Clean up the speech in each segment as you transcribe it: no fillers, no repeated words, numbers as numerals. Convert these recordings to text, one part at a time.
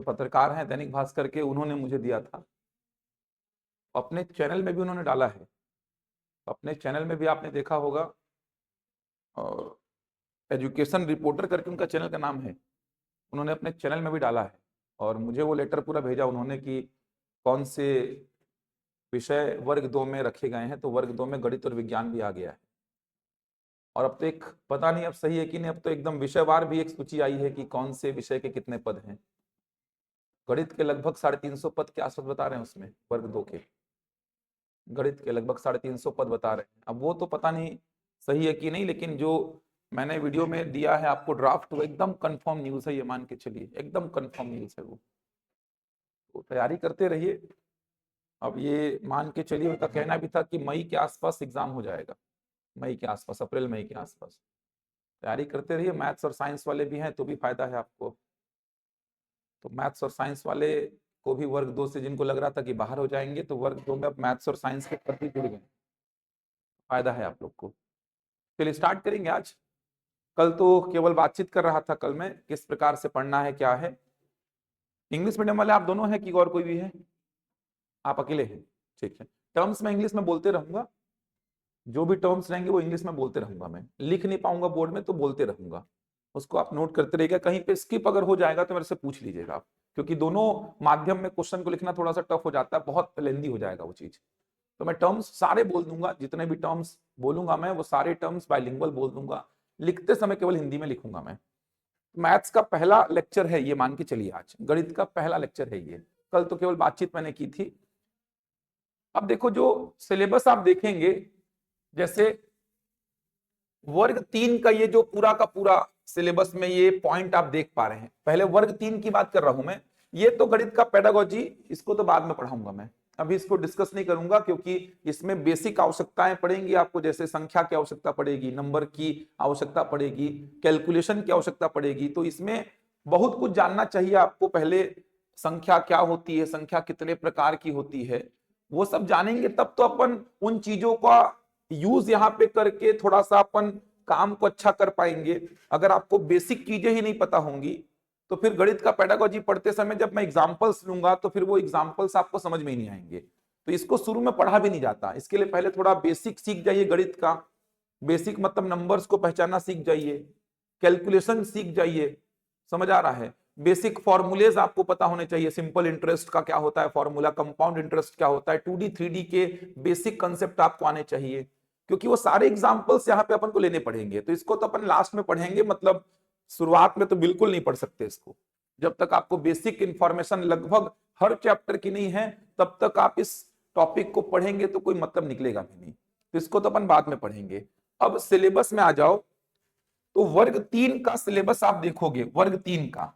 जो पत्रकार हैं दैनिक भास्कर के, उन्होंने मुझे दिया था। अपने चैनल में भी उन्होंने डाला है, अपने चैनल में भी आपने देखा होगा, और एजुकेशन रिपोर्टर करके उनका चैनल का नाम है, उन्होंने अपने चैनल में भी डाला है। और मुझे वो लेटर पूरा भेजा उन्होंने कि कौन से विषय वर्ग 2 में रखे गए हैं, तो वर्ग 2 में गणित और विज्ञान भी आ गया है। और अब तो एक पता नहीं अब सही है कि नहीं, अब तो एकदम विषयवार भी एक सूची आई है कि कौन से विषय के कितने पद हैं। गणित के लगभग 350 पद के आसपास बता रहे हैं उसमें, वर्ग 2 के गणित के लगभग 350 पद बता रहे हैं। अब वो तो पता नहीं सही है कि नहीं, लेकिन जो मैंने वीडियो में दिया है आपको ड्राफ्ट, वो एकदम कंफर्म न्यूज है, ये मान के चलिए एकदम कंफर्म न्यूज है वो। तो तैयारी करते रहिए। अब ये मान के चलिए, उनका कहना भी था कि मई के आसपास एग्जाम हो जाएगा, मई के आसपास, अप्रैल मई के आसपास। तैयारी करते रहिए। मैथ्स और साइंस वाले भी हैं तो भी फायदा है आपको। तो मैथ्स और साइंस वाले को भी वर्ग 2 से जिनको लग रहा था कि बाहर हो जाएंगे, तो वर्ग 2 में अब मैथ्स और साइंस के पद भी जुड़ गए, फायदा है आप लोग को। चलिए स्टार्ट करेंगे आज। कल तो केवल बातचीत कर रहा था, कल में किस प्रकार से पढ़ना है क्या है। इंग्लिश मीडियम वाले आप दोनों हैं कि और कोई भी है? आप अकेले हैं, ठीक है। टर्म्स में इंग्लिश में बोलते रहूंगा, जो भी टर्म्स रहेंगे वो इंग्लिश में बोलते रहूंगा। मैं लिख नहीं पाऊंगा बोर्ड में तो बोलते रहूंगा, उसको आप नोट करते रहिएगा। कहीं पे स्किप अगर हो जाएगा तो मेरे से पूछ लीजिएगा आप, क्योंकि दोनों माध्यम में क्वेश्चन को लिखना थोड़ा सा टफ हो जाता है, बहुत लेंदी हो जाएगा वो चीज। तो मैं टर्म्स सारे बोल दूंगा, जितने भी टर्म्स बोलूंगा मैं वो सारे टर्म्स बाइलिंगुअल बोल दूंगा। लिखते समय केवल हिंदी में लिखूंगा मैं। मैथ्स का पहला लेक्चर है ये, मान के चलिए आज गणित का पहला लेक्चर है ये। कल तो केवल बातचीत मैंने की थी। अब देखो जो सिलेबस आप देखेंगे, जैसे वर्ग 3 का ये जो पूरा का पूरा सिलेबस में ये पॉइंट आप देख पा रहे हैं। पहले वर्ग 3 की बात कर रहा हूं मैं। ये तो गणित का पेडागोजी, इसको तो बाद में पढ़ाऊंगा मैं, अभी इसको डिस्कस नहीं करूंगा, क्योंकि इसमें बेसिक आवश्यकताएं पड़ेंगी आपको। जैसे संख्या की आवश्यकता पड़ेगी, नंबर की आवश्यकता पड़ेगी, कैलकुलेशन की आवश्यकता पड़ेगी। तो इसमें बहुत कुछ जानना चाहिए आपको। पहले संख्या क्या होती है, संख्या कितने प्रकार की होती है, वो सब जानेंगे तब तो अपन उन चीजों का यूज यहाँ पे करके थोड़ा सा अपन काम को अच्छा कर पाएंगे। अगर आपको बेसिक चीजें ही नहीं पता होंगी तो फिर गणित का पेडागोजी पढ़ते समय जब मैं एग्जांपल्स लूंगा तो फिर वो एग्जांपल्स आपको समझ में ही नहीं आएंगे। तो इसको शुरू में पढ़ा भी नहीं जाता। इसके लिए पहले थोड़ा बेसिक सीख जाइए गणित का। बेसिक मतलब नंबर्स को पहचानना सीख जाइए, कैलकुलेशन सीख जाइए, समझ आ रहा है। बेसिक फॉर्मूलेज आपको पता होने चाहिए। सिंपल इंटरेस्ट का क्या होता है फॉर्मूला, कंपाउंड इंटरेस्ट क्या होता है, 2D 3D के बेसिक कंसेप्ट आपको आने चाहिए, क्योंकि वो सारे एग्जांपल्स यहाँ पे अपन को लेने पड़ेंगे। तो इसको तो अपन लास्ट में पढ़ेंगे, मतलब शुरुआत में तो बिल्कुल नहीं पढ़ सकते इसको। जब तक आपको बेसिक इंफॉर्मेशन लगभग हर चैप्टर की नहीं है, तब तक आप इस टॉपिक को पढ़ेंगे तो कोई मतलब निकलेगा भी नहीं। तो इसको तो अपन बाद में पढ़ेंगे। अब सिलेबस में आ जाओ, तो वर्ग 3 का सिलेबस आप देखोगे। वर्ग 3 का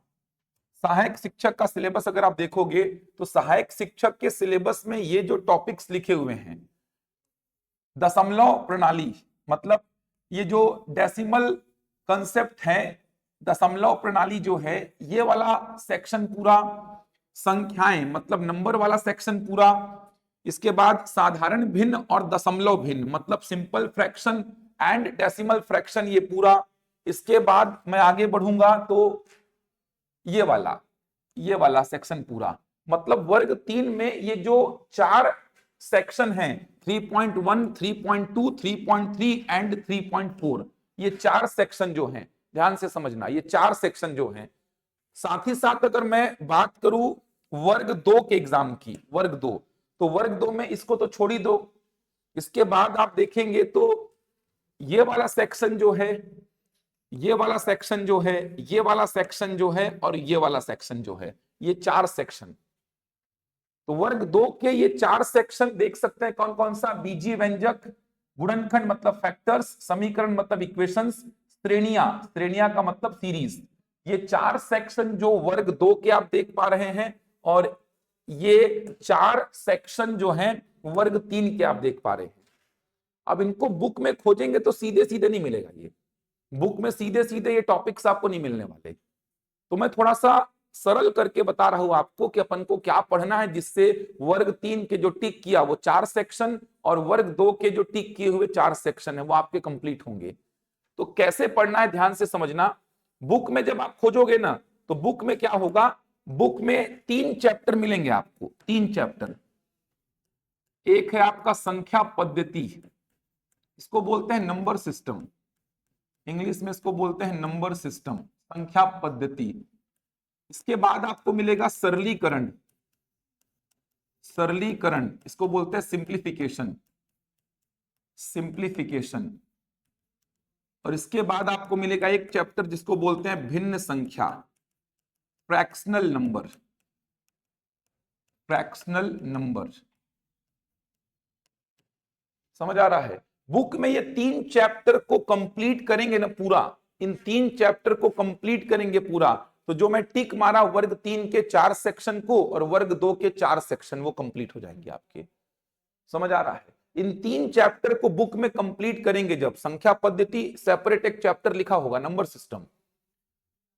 सहायक शिक्षक का सिलेबस अगर आप देखोगे तो सहायक शिक्षक के सिलेबस में ये जो टॉपिक्स लिखे हुए हैं, दशमलव प्रणाली, मतलब ये जो डेसिमल कंसेप्ट है, दशमलव प्रणाली जो है, ये वाला सेक्शन पूरा, संख्याएं मतलब नंबर वाला सेक्शन पूरा। इसके बाद साधारण भिन्न और दशमलव भिन्न मतलब simple fraction and decimal fraction, ये पूरा। इसके बाद मैं आगे बढ़ूंगा तो ये वाला सेक्शन पूरा। मतलब वर्ग 3 में ये जो 4 सेक्शन हैं, 3.1, 3.2, 3.3 एंड 3.4, ये 4 सेक्शन जो हैं, ध्यान से समझना, ये 4 सेक्शन जो हैं। साथ ही साथ अगर मैं बात करूं वर्ग 2 के एग्जाम की, वर्ग 2, तो वर्ग 2 में इसको तो छोड़ ही दो। इसके बाद आप देखेंगे तो ये वाला सेक्शन जो है, ये वाला सेक्शन जो है, ये वाला सेक्शन जो है, और ये वाला सेक्शन जो है, ये 4 सेक्शन। तो वर्ग 2 के ये 4 सेक्शन देख सकते हैं कौन कौन सा। बीजीय व्यंजक, गुणनखंड मतलब फैक्टर्स, समीकरण मतलब इक्वेशंस, श्रेणियां, श्रेणियां का मतलब सीरीज। ये 4 सेक्शन जो वर्ग 2 के आप देख पा रहे हैं, और ये 4 सेक्शन जो हैं वर्ग 3 के आप देख पा रहे हैं। अब इनको बुक में खोजेंगे तो सीधे सीधे नहीं मिलेगा, ये बुक में सीधे सीधे ये टॉपिक्स आपको नहीं मिलने वाले। तो मैं थोड़ा सा सरल करके बता रहा हूं आपको कि अपन को क्या पढ़ना है, जिससे वर्ग 3 के जो टिक किया वो 4 सेक्शन, और वर्ग 2 के जो टिक किए हुए 4 सेक्शन है वो आपके कंप्लीट होंगे। तो कैसे पढ़ना है ध्यान से समझना। बुक में जब आप खोजोगे ना, तो बुक में क्या होगा, बुक में 3 चैप्टर मिलेंगे आपको, 3 चैप्टर। एक है आपका संख्या पद्धति, इसको बोलते हैं नंबर सिस्टम, इंग्लिश में इसको बोलते हैं नंबर सिस्टम, संख्या पद्धति। इसके बाद आपको मिलेगा सरलीकरण, सरलीकरण इसको बोलते हैं सिंप्लीफिकेशन, सिंप्लीफिकेशन। और इसके बाद आपको मिलेगा एक चैप्टर जिसको बोलते हैं भिन्न संख्या, फ्रैक्शनल नंबर, फ्रैक्शनल नंबर। समझ आ रहा है? बुक में ये 3 चैप्टर को कंप्लीट करेंगे ना पूरा, इन 3 चैप्टर को कंप्लीट करेंगे पूरा, तो जो मैं टिक मारा वर्ग 3 के 4 सेक्शन को और वर्ग 2 के 4 सेक्शन, वो कंप्लीट हो जाएंगे आपके। समझ आ रहा है? इन 3 चैप्टर को बुक में कंप्लीट करेंगे जब, संख्या पद्धति सेपरेट एक चैप्टर लिखा होगा, नंबर सिस्टम,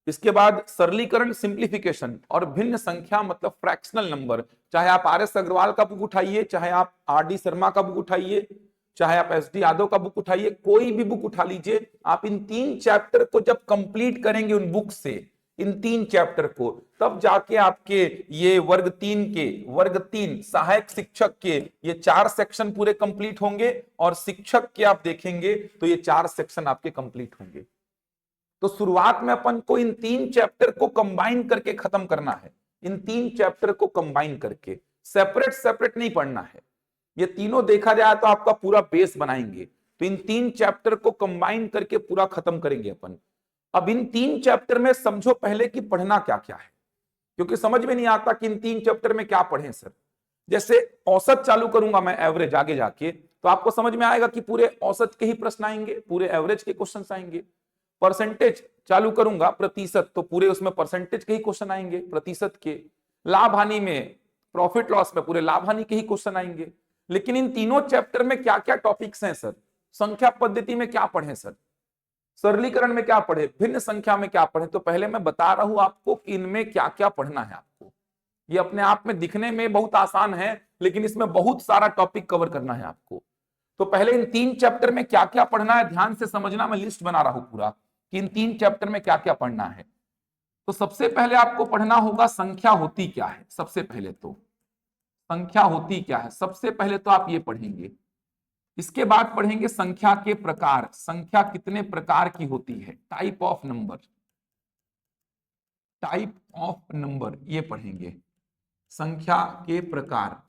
इसके बाद सरलीकरण सिंप्लीफिकेशन, और भिन्न संख्या मतलब फ्रैक्शनल नंबर। चाहे आप आर एस अग्रवाल का बुक उठाइए, चाहे आप आर डी शर्मा का बुक उठाइए, चाहे आप एस डी यादव का बुक उठाइए, कोई भी बुक उठा लीजिए, आप इन 3 चैप्टर को जब कंप्लीट करेंगे उन बुक से, इन 3 चैप्टर को, तब जाके आपके ये वर्ग 3 के, वर्ग 3 सहायक शिक्षक के ये 4 सेक्शन पूरे कंप्लीट होंगे, और शिक्षक के आप देखेंगे तो ये 4 सेक्शन आपके कंप्लीट होंगे। तो शुरुआत में अपन को इन 3 चैप्टर को कंबाइन करके खत्म करना है, इन 3 चैप्टर को कंबाइन करके, सेपरेट सेपरेट नहीं पढ़ना है। ये तीनों देखा जाए तो आपका पूरा बेस बनाएंगे, तो इन 3 चैप्टर को कंबाइन करके पूरा खत्म करेंगे अपन। अब इन 3 चैप्टर में समझो पहले कि पढ़ना क्या क्या है, क्योंकि समझ में नहीं आता कि इन 3 चैप्टर में क्या पढ़ें सर। जैसे औसत चालू करूंगा मैं, एवरेज आगे जाके, तो आपको समझ में आएगा कि पूरे औसत के ही प्रश्न आएंगे, पूरे एवरेज के क्वेश्चन आएंगे। परसेंटेज चालू करूंगा, प्रतिशत, तो पूरे उसमें परसेंटेज के ही क्वेश्चन आएंगे, प्रतिशत के। लाभ हानि में, प्रॉफिट लॉस में पूरे लाभ हानि के ही क्वेश्चन आएंगे। लेकिन इन तीनों चैप्टर में क्या क्या टॉपिक्स हैं सर? संख्या पद्धति में क्या पढ़े सर, सरलीकरण में क्या पढ़े, भिन्न संख्या में क्या पढ़े? तो पहले मैं बता रहा हूं आपको कि इनमें क्या क्या पढ़ना है आपको। ये अपने आप में दिखने में बहुत आसान है, लेकिन इसमें बहुत सारा टॉपिक कवर करना है आपको। तो पहले इन 3 चैप्टर में क्या क्या पढ़ना है ध्यान से समझना, मैं लिस्ट बना रहा हूं पूरा कि इन 3 चैप्टर में क्या क्या पढ़ना है। तो सबसे पहले आपको पढ़ना होगा संख्या होती क्या है। सबसे पहले तो संख्या होती क्या है, सबसे पहले तो आप ये पढ़ेंगे। इसके बाद पढ़ेंगे संख्या के प्रकार, संख्या कितने प्रकार की होती है, type of number, type of number, ये पढ़ेंगे, संख्या के प्रकार।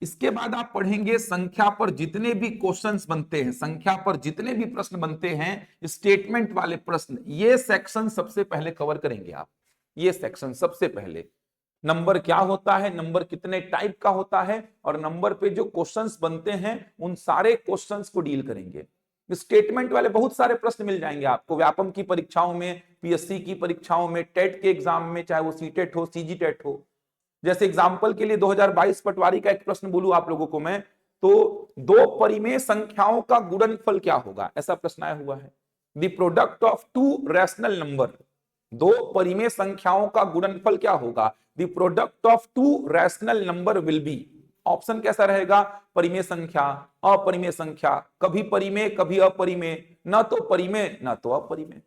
इसके बाद आप पढ़ेंगे संख्या पर जितने भी क्वेश्चंस बनते हैं, संख्या पर जितने भी प्रश्न बनते हैं, स्टेटमेंट वाले प्रश्न, ये सेक्शन सबसे पहले कवर करेंगे आप। ये सेक्शन सबसे पहले, नंबर क्या होता है, नंबर कितने टाइप का होता है, और नंबर पे जो क्वेश्चंस बनते हैं उन सारे क्वेश्चंस को डील करेंगे। स्टेटमेंट वाले बहुत सारे प्रश्न मिल जाएंगे आपको व्यापम की परीक्षाओं में, पीएससी की परीक्षाओं में, टेट के एग्जाम में, चाहे वो सीटेट हो, सीजीटेट हो। जैसे एग्जाम्पल के लिए 2022 पटवारी का एक प्रश्न बोलूं आप लोगों को मैं, तो 2 परिमेय संख्याओं का गुणनफल क्या होगा, ऐसा प्रश्न आया हुआ है। The product of 2 rational number, 2 परिमेय संख्याओं का गुणनफल क्या होगा, the product of 2 rational number will be. Option कैसा रहेगा, परिमेय संख्या, अपरिमेय संख्या, कभी परिमेय कभी अपरिमेय, न तो परिमेय न तो अपरिमेय,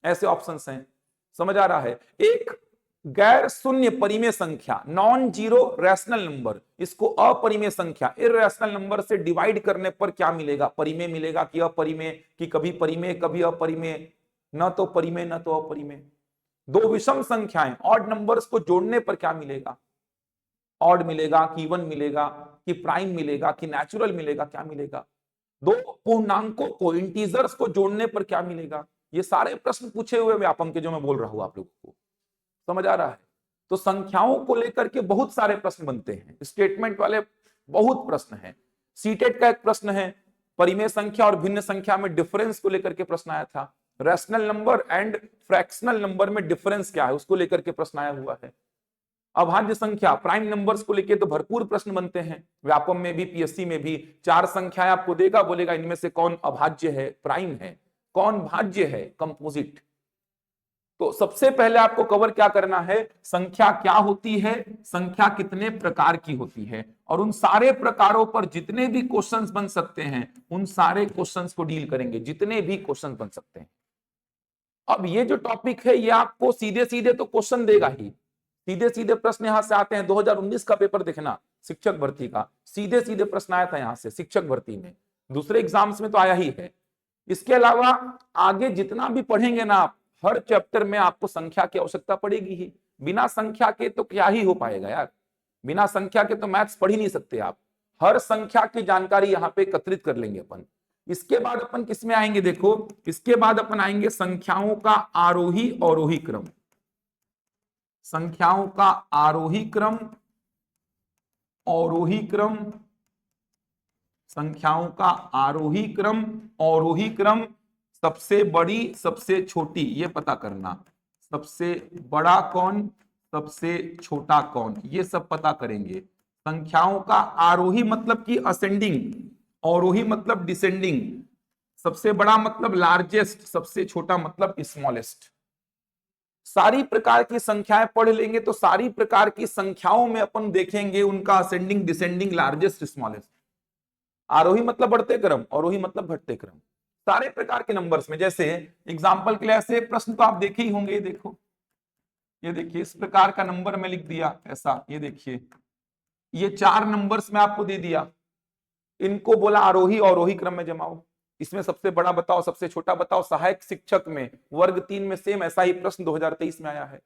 ऐसे ऑप्शंस हैं। समझ आ रहा है? एक गैर शून्य परिमेय संख्या, नॉन जीरो रैशनल नंबर, इसको अपरिमेय संख्या, इरैशनल नंबर से डिवाइड करने पर क्या मिलेगा, परिमेय मिलेगा कि अपरिमेय, कि कभी परिमेय कभी अपरिमेय, न तो परिमेय न तो अपरिमेय। 2 विषम संख्याएं, ऑड नंबर्स को जोड़ने पर क्या मिलेगा, ऑड मिलेगा कि इवन मिलेगा कि प्राइम मिलेगा कि नेचुरल मिलेगा, क्या मिलेगा। 2 पूर्णांकों को, इंटीजर्स को जोड़ने पर क्या मिलेगा। ये सारे प्रश्न पूछे हुए व्यापम के जो मैं बोल रहा हूं आप लोगों को, समझ आ रहा है? तो संख्याओं को लेकर के बहुत सारे प्रश्न बनते हैं, स्टेटमेंट वाले बहुत प्रश्न हैं। सीटेट का एक प्रश्न है, परिमेय संख्या और भिन्न संख्या में डिफरेंस को लेकर के प्रश्न आया था। Rational number and fractional number में डिफरेंस क्या है, उसको लेकर के प्रश्न आया हुआ है। अभाज्य संख्या, प्राइम नंबर्स को लेकर तो भरपूर प्रश्न बनते हैं, व्यापम में भी पीएससी में भी। 4 संख्याएं आपको देगा, बोलेगा इनमें से कौन अभाज्य है, प्राइम है, कौन भाज्य है, कंपोजिट। तो सबसे पहले आपको कवर क्या करना है, संख्या क्या होती है, संख्या कितने प्रकार की होती है, और उन सारे प्रकारों पर जितने भी क्वेश्चंस बन सकते हैं उन सारे क्वेश्चंस को डील करेंगे, जितने भी क्वेश्चंस बन सकते हैं। अब ये जो टॉपिक है ये आपको सीधे सीधे तो क्वेश्चन देगा ही, सीधे सीधे प्रश्न यहां से आते हैं। 2019 का पेपर देखना शिक्षक भर्ती का, सीधे सीधे प्रश्न आया था यहां से शिक्षक भर्ती में, दूसरे एग्जाम्स में तो आया ही है। इसके अलावा आगे जितना भी पढ़ेंगे ना आप, हर चैप्टर में आपको संख्या की आवश्यकता पड़ेगी ही। बिना संख्या के तो क्या ही हो पाएगा यार, बिना संख्या के तो मैथ्स पढ़ ही नहीं सकते आप। हर संख्या की जानकारी यहाँ पे एकत्रित कर लेंगे अपन। इसके बाद अपन किस में आएंगे, देखो इसके बाद अपन आएंगे संख्याओं का आरोही अवरोही क्रम। संख्याओं का आरोही क्रम, अवरोही क्रम, संख्याओं का आरोही क्रम, अवरोही क्रम, सबसे बड़ी सबसे छोटी ये पता करना, सबसे बड़ा कौन सबसे छोटा कौन, ये सब पता करेंगे। संख्याओं का आरोही मतलब कि असेंडिंग, अवरोही मतलब डिसेंडिंग, सबसे बड़ा मतलब लार्जेस्ट, सबसे छोटा मतलब स्मॉलेस्ट। सारी प्रकार की संख्याएं पढ़ लेंगे तो सारी प्रकार की संख्याओं में अपन देखेंगे उनका असेंडिंग, डिसेंडिंग, लार्जेस्ट, स्मॉलेस्ट। आरोही मतलब बढ़ते क्रम, अवरोही मतलब घटते क्रम। सारे प्रकार के नंबर्स में, जैसे एग्जांपल के लिए ऐसे प्रश्न तो आप देखे ही होंगे, देखो ये देखिए इस प्रकार का नंबर में लिख दिया ऐसा, ये देखिए ये 4 नंबर्स में आपको दे दिया, इनको बोला आरोही अवरोही क्रम में जमाओ। इसमें सबसे बड़ा बताओ, सबसे छोटा बताओ। सहायक शिक्षक में वर्ग 3 में सेम ऐसा ही प्रश्न 2023 में आया है,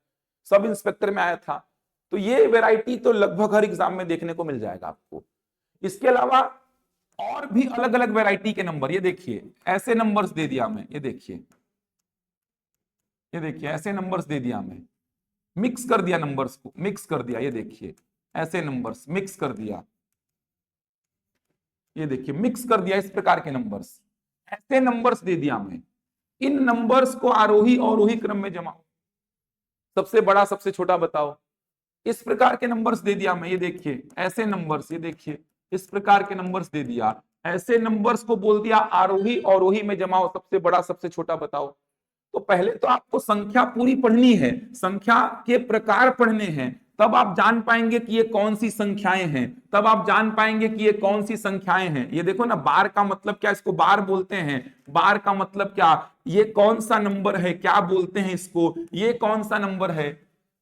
सब इंस्पेक्टर में आया था। तो ये वैरायटी तो लगभग हर एग्जाम में देखने को मिल जाएगा आपको। इसके अलावा और भी अलग अलग वैरायटी के नंबर, ये देखिए ऐसे नंबर्स दे दिया मैं, ये देखिए ऐसे नंबर्स दे दिया मैं, मिक्स कर दिया नंबर्स को, मिक्स कर दिया, ये देखिए ऐसे नंबर्स मिक्स कर दिया, ये देखिए मिक्स कर दिया इस प्रकार के नंबर्स, ऐसे नंबर्स दे दिया मैं। इन नंबर्स को आरोही अवरोही क्रम में जमाओ, सबसे बड़ा सबसे छोटा बताओ, इस प्रकार के नंबर्स दे दिया मैं। ये देखिए ऐसे नंबर्स, ये देखिए इस प्रकार के नंबर्स दे दिया, ऐसे नंबर्स को बोल दिया आरोही अवरोही में जमाओ, सबसे बड़ा सबसे छोटा बताओ। तो पहले तो आपको संख्या पूरी पढ़नी है, संख्या के प्रकार पढ़ने हैं, तब आप जान पाएंगे कि ये कौन सी संख्याएं हैं, तब आप जान पाएंगे कि ये कौन सी संख्याएं हैं। ये देखो ना, बार का मतलब क्या, इसको बार बोलते हैं, बार का मतलब क्या, ये कौन सा नंबर है क्या बोलते हैं इसको, ये कौन सा नंबर है,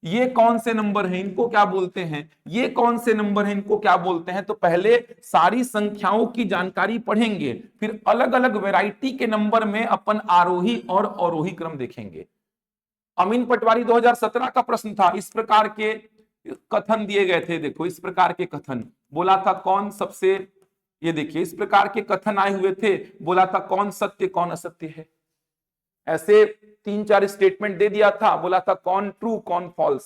ये कौन से नंबर है इनको क्या बोलते हैं, ये कौन से नंबर है इनको क्या बोलते हैं। तो पहले सारी संख्याओं की जानकारी पढ़ेंगे, फिर अलग अलग वैरायटी के नंबर में अपन आरोही और अवरोही क्रम देखेंगे। अमीन पटवारी 2017 का प्रश्न था, इस प्रकार के कथन दिए गए थे, देखो इस प्रकार के कथन बोला था कौन सबसे, ये देखिए इस प्रकार के कथन आए हुए थे, बोला था कौन सत्य कौन असत्य है, ऐसे 3-4 स्टेटमेंट दे दिया था, बोला था कौन ट्रू कौन फॉल्स।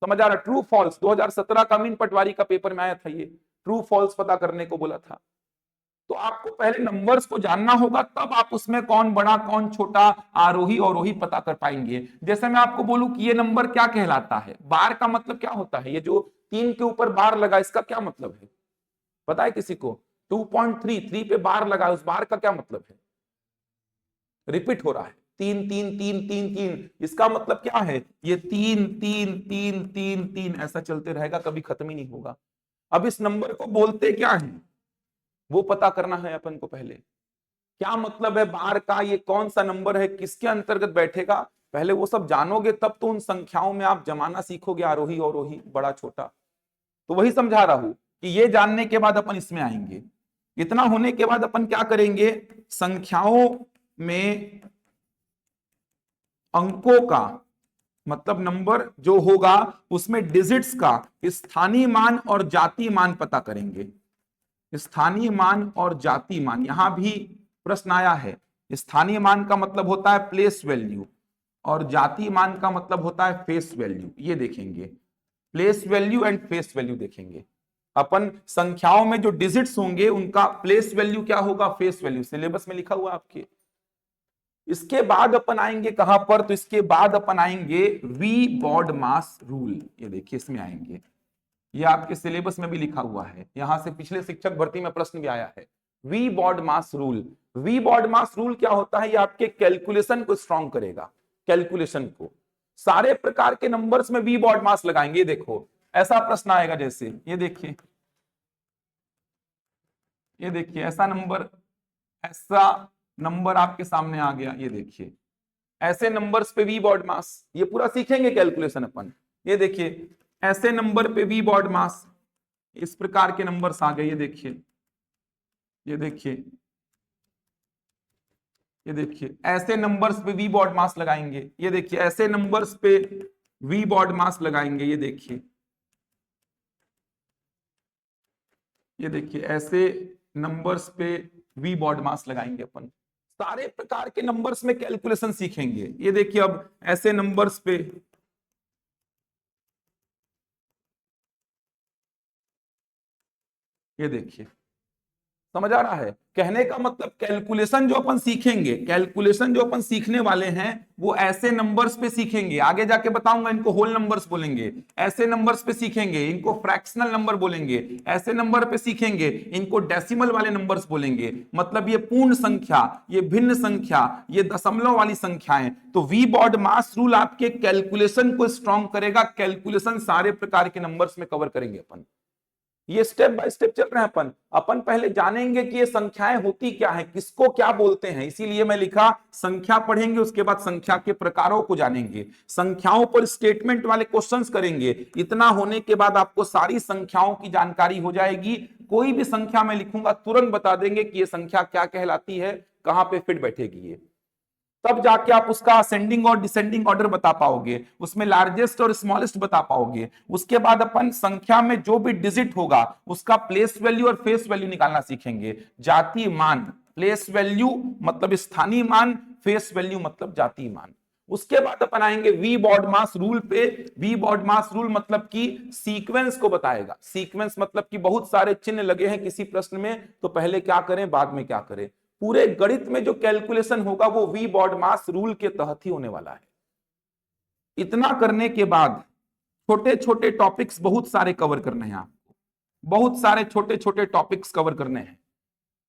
समझ आ रहा, ट्रू फॉल्स 2017 का अमीन पटवारी का पेपर में आया था, ये ट्रू फॉल्स पता करने को बोला था। तो आपको पहले नंबर्स को जानना होगा, तब आप उसमें कौन बड़ा कौन छोटा आरोही अवरोही पता कर पाएंगे। जैसे मैं आपको बोलूं कि ये नंबर क्या कहलाता है, बार का मतलब क्या होता है, ये जो 3 के ऊपर बार लगा इसका क्या मतलब है, पता है किसी को? 2.3 3 पे बार लगा, उस बार का क्या मतलब है? रिपीट हो रहा है, 3 3 3 3 3, इसका मतलब क्या है, ये 3 3 3 3 3 ऐसा चलते रहेगा, कभी खत्म ही नहीं होगा। अब इस नंबर को बोलते क्या है वो पता करना है अपन को पहले, क्या मतलब है बार का, ये कौन सा नंबर है, किसके अंतर्गत बैठेगा, पहले वो सब जानोगे तब तो उन संख्याओं में आप जमाना सीखोगे, आरोही अवरोही बड़ा छोटा। तो वही समझा रहा हूं कि ये जानने के बाद अपन इसमें आएंगे। इतना होने के बाद अपन क्या करेंगे, संख्याओं में अंकों का मतलब नंबर जो होगा उसमें डिजिट्स का स्थानीय मान और जातीय मान पता करेंगे। स्थानीय मान और जातीय मान, यहां भी प्रश्न आया है। स्थानीय मान का मतलब होता है प्लेस वैल्यू और जातीय मान का मतलब होता है फेस वैल्यू। ये देखेंगे, place value and face value देखेंगे अपन। संख्याओं में जो डिजिट्स होंगे उनका प्लेस वैल्यू क्या होगा, फेस वैल्यू, सिलेबस में लिखा हुआ आपके। इसके बाद अपन आएंगे कहां पर, तो इसके बाद अपन आएंगे वी बॉड मास रूल। ये देखिए इसमें आएंगे, ये आपके सिलेबस में भी लिखा हुआ है, यहां से पिछले शिक्षक भर्ती में प्रश्न भी आया है। वी बॉड मास रूल, वी बॉड मास रूल क्या होता है, ये आपके कैलकुलेशन को स्ट्रॉन्ग करेगा, कैलकुलेशन को। सारे प्रकार के नंबर्स में वी बॉड मास लगाएंगे। देखो ऐसा प्रश्न आएगा, जैसे ये देखिए, ये देखिए ऐसा नंबर आपके सामने आ गया, ये देखिए ऐसे नंबर्स पे वी बॉड मास, ये पूरा सीखेंगे कैलकुलेशन अपन। ये देखिए ऐसे नंबर पे वी बॉड मास, इस प्रकार के नंबर्स आ गए। ये देखिए, ये देखिए, ये देखिए ऐसे नंबर्स पे वी बॉड मास लगाएंगे। ये देखिए ऐसे नंबर्स पे वी बॉड मास लगाएंगे। ये देखिए, ये देखिए ऐसे नंबर्स पे वी बॉड मास लगाएंगे अपन। सारे प्रकार के नंबर्स में कैलकुलेशन सीखेंगे। ये देखिए अब ऐसे नंबर्स पे, ये देखिए समझ आ रहा है। कहने का मतलब कैलकुलेशन जो अपन सीखेंगे, कैलकुलेशन जो अपन सीखने वाले हैं वो ऐसे नंबर्स पे सीखेंगे। आगे जाके बताऊंगा इनको होल नंबर्स बोलेंगे। ऐसे नंबर्स पे सीखेंगे इनको फ्रैक्शनल नंबर बोलेंगे। ऐसे नंबर पे सीखेंगे इनको डेसिमल वाले नंबर्स बोलेंगे। मतलब ये पूर्ण संख्या, ये भिन्न संख्या, ये दशमलव वाली संख्याएं। तो वी बॉड मास रूल आपके कैलकुलेशन को स्ट्रॉन्ग करेगा। कैलकुलेशन सारे प्रकार के नंबर्स में कवर करेंगे अपन। ये स्टेप बाय स्टेप चल रहे हैं अपन। अपन पहले जानेंगे कि ये संख्याएं होती क्या है, किसको क्या बोलते हैं। इसीलिए मैं लिखा संख्या पढ़ेंगे, उसके बाद संख्या के प्रकारों को जानेंगे, संख्याओं पर स्टेटमेंट वाले क्वेश्चंस करेंगे। इतना होने के बाद आपको सारी संख्याओं की जानकारी हो जाएगी। कोई भी संख्या मैं लिखूंगा तुरंत बता देंगे कि ये संख्या क्या कहलाती है, कहां पे फिट बैठेगी ये। तब जाके आप उसका असेंडिंग और डिसेंडिंग ऑर्डर बता पाओगे, उसमें लार्जेस्ट और स्मॉलेस्ट बता पाओगे। उसके बाद अपन संख्या में जो भी डिजिट होगा उसका प्लेस वैल्यू और फेस वैल्यू निकालना सीखेंगे। जातीय मान, प्लेस वैल्यू मतलब स्थानीय मान, फेस वैल्यू मतलब जातीय मान। उसके बाद अपन आएंगे वी बॉड मास रूल पे। वी बॉड मास रूल मतलब कि सीक्वेंस को बताएगा। सीक्वेंस मतलब कि बहुत सारे चिन्ह लगे हैं किसी प्रश्न में, तो पहले क्या करें बाद में क्या करें। पूरे गणित में जो कैलकुलेशन होगा वो वी बॉड मास रूल के तहत ही होने वाला है। इतना करने के बाद छोटे छोटे टॉपिक्स बहुत सारे कवर करने हैं आपको। बहुत सारे छोटे छोटे टॉपिक्स कवर करने हैं।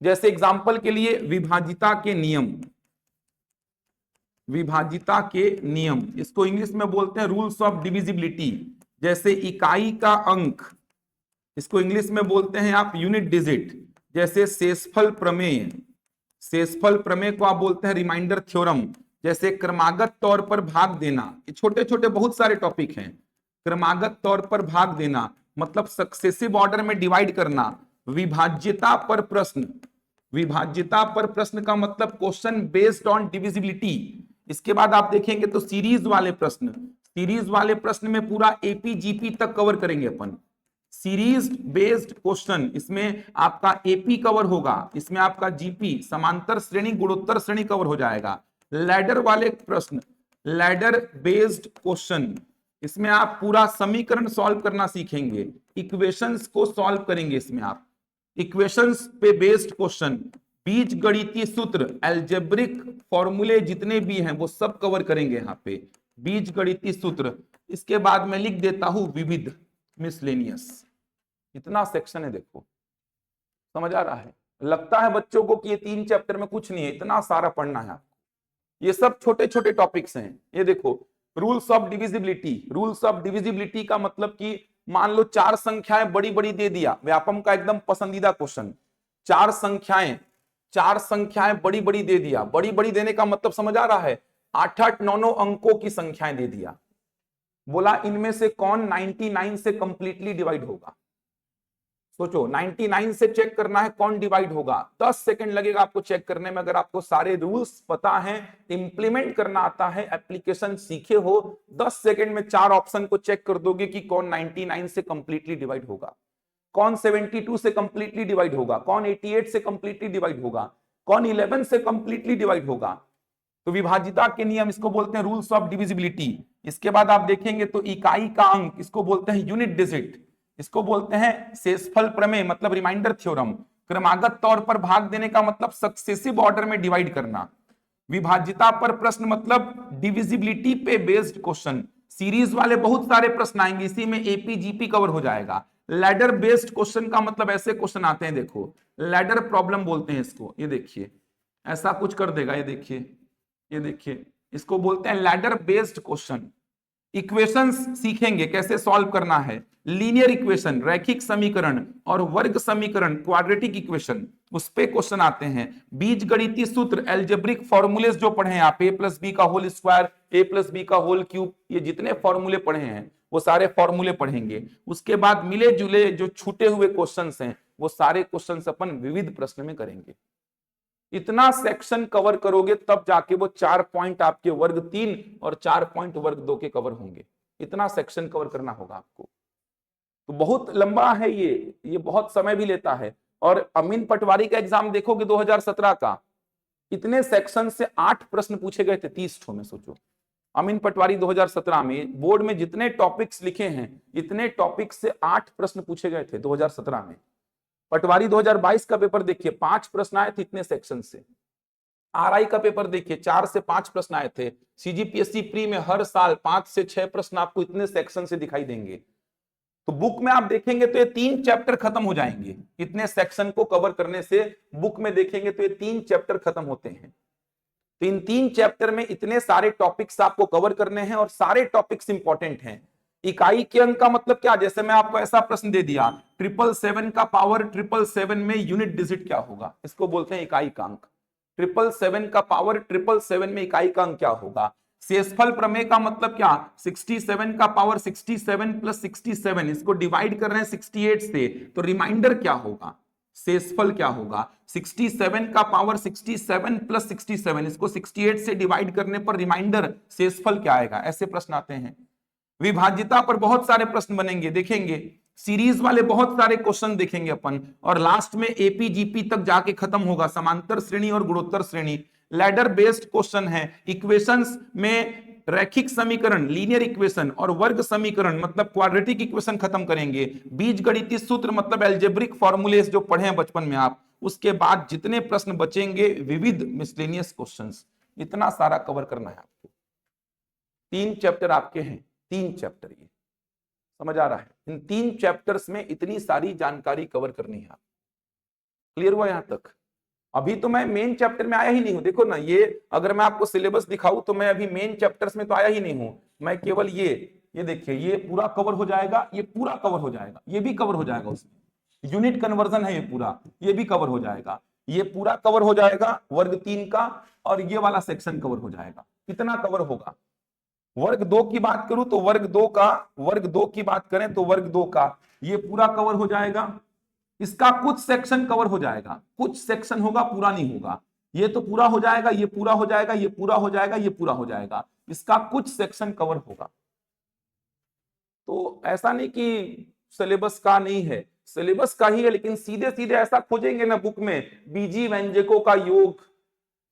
जैसे एग्जांपल के लिए विभाजिता के नियम, विभाजिता के नियम, इसको इंग्लिश में बोलते हैं रूल्स ऑफ डिविजिबिलिटी। जैसे इकाई का अंक, इसको इंग्लिश में बोलते हैं आप यूनिट डिजिट। जैसे शेषफल प्रमेय, शेषफल प्रमेय को आप बोलते हैं रिमाइंडर थ्योरम। जैसे क्रमागत तौर पर भाग देना, ये छोटे छोटे बहुत सारे टॉपिक हैं। क्रमागत तौर पर भाग देना मतलब सक्सेसिव ऑर्डर में डिवाइड करना। विभाज्यता पर प्रश्न, विभाज्यता पर प्रश्न का मतलब क्वेश्चन बेस्ड ऑन डिविजिबिलिटी। इसके बाद आप देखेंगे तो सीरीज वाले प्रश्न, सीरीज वाले प्रश्न में पूरा एपीजीपी तक कवर करेंगे अपन। सीरीज बेस्ड क्वेश्चन, इसमें आपका एपी कवर होगा, इसमें आपका जीपी समांतर श्रेणी गुणोत्तर श्रेणी कवर हो जाएगा। लैडर वाले प्रश्न, लैडर बेस्ड क्वेश्चन, इसमें आप पूरा समीकरण सॉल्व करना सीखेंगे। इक्वेशंस को सॉल्व करेंगे इसमें आप, इक्वेशंस पे बेस्ड क्वेश्चन। बीज गणितीय सूत्र, एल्जेब्रिक फॉर्मूले जितने भी हैं वो सब कवर करेंगे यहाँ पे, बीज गणितीय सूत्र। इसके बाद मैं लिख देता हूं विविध, मिसलेनियस। इतना सेक्शन है देखो, समझ आ रहा है। लगता है बच्चों को कि ये 3 चैप्टर में कुछ नहीं है, इतना सारा पढ़ना है आपको। ये सब छोटे छोटे टॉपिक्स हैं। ये देखो rules of divisibility, rules of divisibility का मतलब कि मान लो 4 संख्याएं बड़ी बड़ी दे दिया, व्यापम का एकदम पसंदीदा क्वेश्चन। 4 संख्याएं, 4 संख्याएं बड़ी बड़ी दे दिया। बड़ी बड़ी देने का मतलब समझ आ रहा है, 8-8 9-9 अंकों की संख्याएं दे दिया। बोला इनमें से कौन 99 से कंप्लीटली डिवाइड होगा। सोचो 99 से चेक करना है कौन डिवाइड होगा। 10 सेकंड लगेगा आपको चेक करने में। अगर आपको सारे रूल्स पता है, इंप्लीमेंट करना आता है, एप्लीकेशन सीखे हो, 10 सेकंड में 4 ऑप्शन को चेक कर दोगे कि कौन 99 से कंप्लीटली डिवाइड होगा, कौन 72 से कंप्लीटली डिवाइड होगा, कौन 88 से कंप्लीटली डिवाइड होगा, कौन 11 से कंप्लीटली डिवाइड होगा। तो विभाजिता के नियम, इसको बोलते हैं रूल्स ऑफ डिविजिबिलिटी। इसके बाद आप देखेंगे तो इकाई का अंक, इसको बोलते हैं यूनिट डिजिट। इसको बोलते हैं शेषफल प्रमेय मतलब रिमाइंडर थ्योरम। क्रमागत तौर पर भाग देने का मतलब सक्सेसिव ऑर्डर में डिवाइड करना। विभाज्यता पर प्रश्न मतलब डिविजिबिलिटी पे बेस्ड क्वेश्चन। सीरीज वाले बहुत सारे प्रश्न आएंगे, इसी में एपीजीपी कवर हो जाएगा। लैडर बेस्ड क्वेश्चन का मतलब ऐसे क्वेश्चन आते हैं, देखो लैडर प्रॉब्लम बोलते हैं इसको। ये देखिए ऐसा कुछ कर देगा, ये देखिए, ये देखिए, इसको बोलते हैं लैडर बेस्ड क्वेश्चन। इक्वेशंस सीखेंगे कैसे सॉल्व करना है। लीनियर इक्वेशन, रैखिक समीकरण और वर्ग समीकरण, क्वाड्रेटिक इक्वेशन, उस पे क्वेश्चन आते हैं। बीज गणितीय सूत्र, एल्जेब्रिक फॉर्मूलेस जो पढ़े हैं आप, a + b का होल स्क्वायर, a + b का होल क्यूब, ये जितने फॉर्मूले पढ़े हैं वो सारे फॉर्मूले पढ़ेंगे। उसके बाद मिले जुले जो छूटे हुए क्वेश्चंस हैं वो सारे क्वेश्चंस अपन विविध प्रश्न में करेंगे। इतना सेक्शन कवर करोगे तब जाके वो 4 पॉइंट आपके वर्ग 3 और 4 पॉइंट वर्ग 2 के कवर होंगे। इतना सेक्शन कवर करना होगा आपको, तो बहुत लंबा है ये बहुत समय भी लेता है। और अमीन पटवारी का एग्जाम देखोगे 2017 का, इतने सेक्शन से 8 प्रश्न पूछे गए थे 30 ठो में। सोचो अमीन पटवारी 2017 में बोर्ड में जितने टॉपिक्स लिखे हैं इतने टॉपिक्स से 8 प्रश्न पूछे गए थे 2017 में। पटवारी 2022 का पेपर देखिए 5 प्रश्न आए थे इतने सेक्शन से। आरआई का पेपर देखिए 4 से 5 प्रश्न आए थे। सीजीपीएससी प्री में हर साल 5 से 6 प्रश्न आपको इतने सेक्शन से दिखाई देंगे। तो बुक में आप देखेंगे तो ये 3 चैप्टर खत्म हो जाएंगे। इतने सेक्शन को कवर करने से बुक में देखेंगे तो ये 3 चैप्टर खत्म होते हैं। तो इन 3 चैप्टर में इतने सारे टॉपिक्स आपको कवर करने हैं और सारे टॉपिक्स इंपॉर्टेंट हैं। इकाई के अंक का मतलब क्या, जैसे मैं आपको ऐसा प्रश्न दे दिया 777 का पावर 777 में यूनिट डिजिट क्या होगा, इसको बोलते हैं इकाई का अंक। 777 का पावर 777 में इकाई का अंक क्या होगा। शेषफल प्रमेय का मतलब क्या, 67 का पावर 67 प्लस 67, इसको डिवाइड कर रहे हैं 68 से, तो रिमाइंडर क्या होगा, शेषफल क्या होगा। 67 का पावर 67 प्लस 67, इसको 68 से डिवाइड करने पर रिमाइंडर शेषफल क्या आएगा। ऐसे प्रश्न आते हैं। विभाज्यता पर बहुत सारे प्रश्न बनेंगे, देखेंगे सीरीज वाले बहुत सारे क्वेश्चन देखेंगे अपन। और लास्ट में एपीजीपी तक जाके खत्म होगा, समांतर श्रेणी और गुणोत्तर श्रेणी। लैडर बेस्ड क्वेश्चन है। इक्वेशंस में रैखिक समीकरण लीनियर इक्वेशन और वर्ग समीकरण मतलब क्वाड्रेटिक इक्वेशन खत्म करेंगे। बीजगणितीय सूत्र मतलब एल्जेब्रिक फॉर्मूलेस जो पढ़े हैं बचपन में आप। उसके बाद जितने प्रश्न बचेंगे विविध मिसलेनियस क्वेश्चंस, इतना सारा कवर करना है आपको। 3 चैप्टर आपके हैं, 3 चैप्टर, ये समझ आ रहा है। इन 3 चैप्टर्स में इतनी सारी जानकारी कवर करनी है। क्लियर हुआ यहां तक। अभी तो मैं मेन चैप्टर में आया ही नहीं हूं। देखो ना, ये अगर मैं आपको सिलेबस दिखाऊं तो मैं अभी मेन चैप्टर्स में तो आया ही नहीं हूं। मैं केवल ये देखिए, ये पूरा कवर हो जाएगा, ये पूरा कवर हो जाएगा, ये भी कवर हो जाएगा। उसमें यूनिट कन्वर्जन है ये पूरा, ये भी कवर हो जाएगा, ये पूरा कवर हो जाएगा वर्ग 3 का, और ये वाला सेक्शन कवर हो जाएगा। कितना कवर होगा। वर्ग 2 की बात करूं तो वर्ग 2 की बात करें तो वर्ग 2 का ये पूरा कवर हो जाएगा। इसका कुछ सेक्शन कवर हो जाएगा, कुछ सेक्शन होगा, पूरा नहीं होगा। ये तो पूरा हो जाएगा, ये पूरा हो जाएगा, ये पूरा हो जाएगा, ये पूरा हो जाएगा। इसका कुछ सेक्शन कवर होगा। तो ऐसा नहीं कि सिलेबस का नहीं है, सिलेबस का ही है, लेकिन सीधे सीधे ऐसा खोजेंगे ना बुक में बीजी व्यंजकों का योग,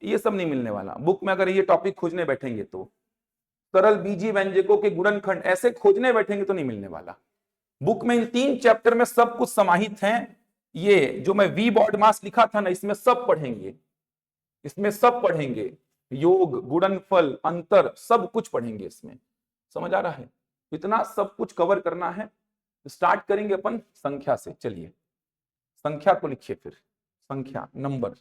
ये सब नहीं मिलने वाला। बुक में अगर ये टॉपिक खोजने बैठेंगे तो सरल बीजी व्यंजकों के गुणनखंड ऐसे खोजने बैठेंगे तो नहीं मिलने वाला। बुक में इन 3 चैप्टर में सब कुछ समाहित है। ये जो मैं वी बॉड मास लिखा था ना, इसमें सब पढ़ेंगे, इसमें सब पढ़ेंगे, योग गुणनफल अंतर सब कुछ पढ़ेंगे इसमें। समझ आ रहा है। इतना सब कुछ कवर करना है। स्टार्ट करेंगे अपन संख्या से। चलिए संख्या को लिखिए, फिर संख्या नंबर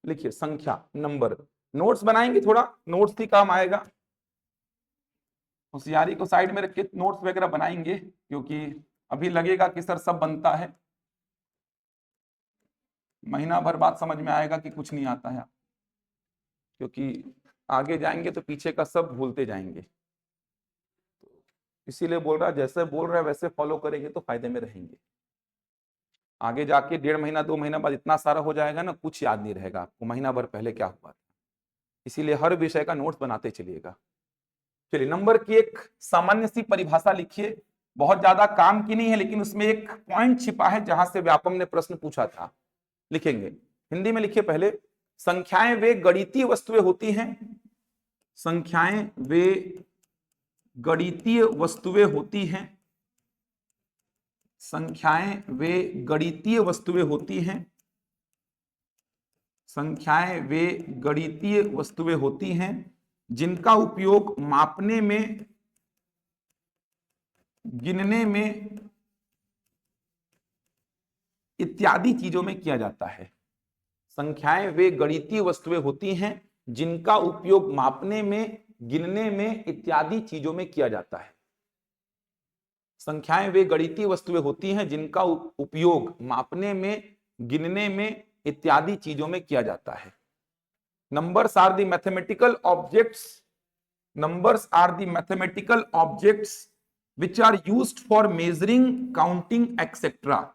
लिखिए, संख्या नंबर। नोट्स बनाएंगे, थोड़ा नोट्स भी काम आएगा। होशियारी को साइड में रख के नोट्स वगैरह बनाएंगे, क्योंकि अभी लगेगा कि सर सब बनता है, महीना भर बाद समझ में आएगा कि कुछ नहीं आता है, क्योंकि आगे जाएंगे तो पीछे का सब भूलते जाएंगे। तो इसीलिए बोल रहा, जैसे बोल रहा है वैसे फॉलो करेंगे तो फायदे में रहेंगे। आगे जाके 1.5 महीना 2 महीना बाद इतना सारा हो जाएगा ना, कुछ याद नहीं रहेगा आपको महीना भर पहले क्या हुआ था। इसीलिए हर विषय का नोट्स बनाते चलिएगा। चलिए नंबर की एक सामान्य सी परिभाषा लिखिए, बहुत ज्यादा काम की नहीं है, लेकिन उसमें एक पॉइंट छिपा है जहां से व्यापम ने प्रश्न पूछा था। लिखेंगे, हिंदी में लिखिए पहले। संख्याएं वे गणितीय वस्तुएं होती हैं, संख्याएं वे गणितीय वस्तुएं होती हैं, संख्याएं वे गणितीय वस्तुएं होती हैं, संख्याएं वे गणितीय वस्तुएं होती हैं जिनका उपयोग मापने में, गिनने में इत्यादि चीजों में किया जाता है। संख्याएं वे गणितीय वस्तुएं होती हैं जिनका उपयोग मापने में, गिनने में इत्यादि चीजों में किया जाता है। संख्याएं वे गणितीय वस्तुएं होती हैं जिनका उपयोग मापने में, गिनने में इत्यादि चीजों में किया जाता है। numbers are the mathematical objects, numbers are the mathematical objects which are used for measuring, counting, etc.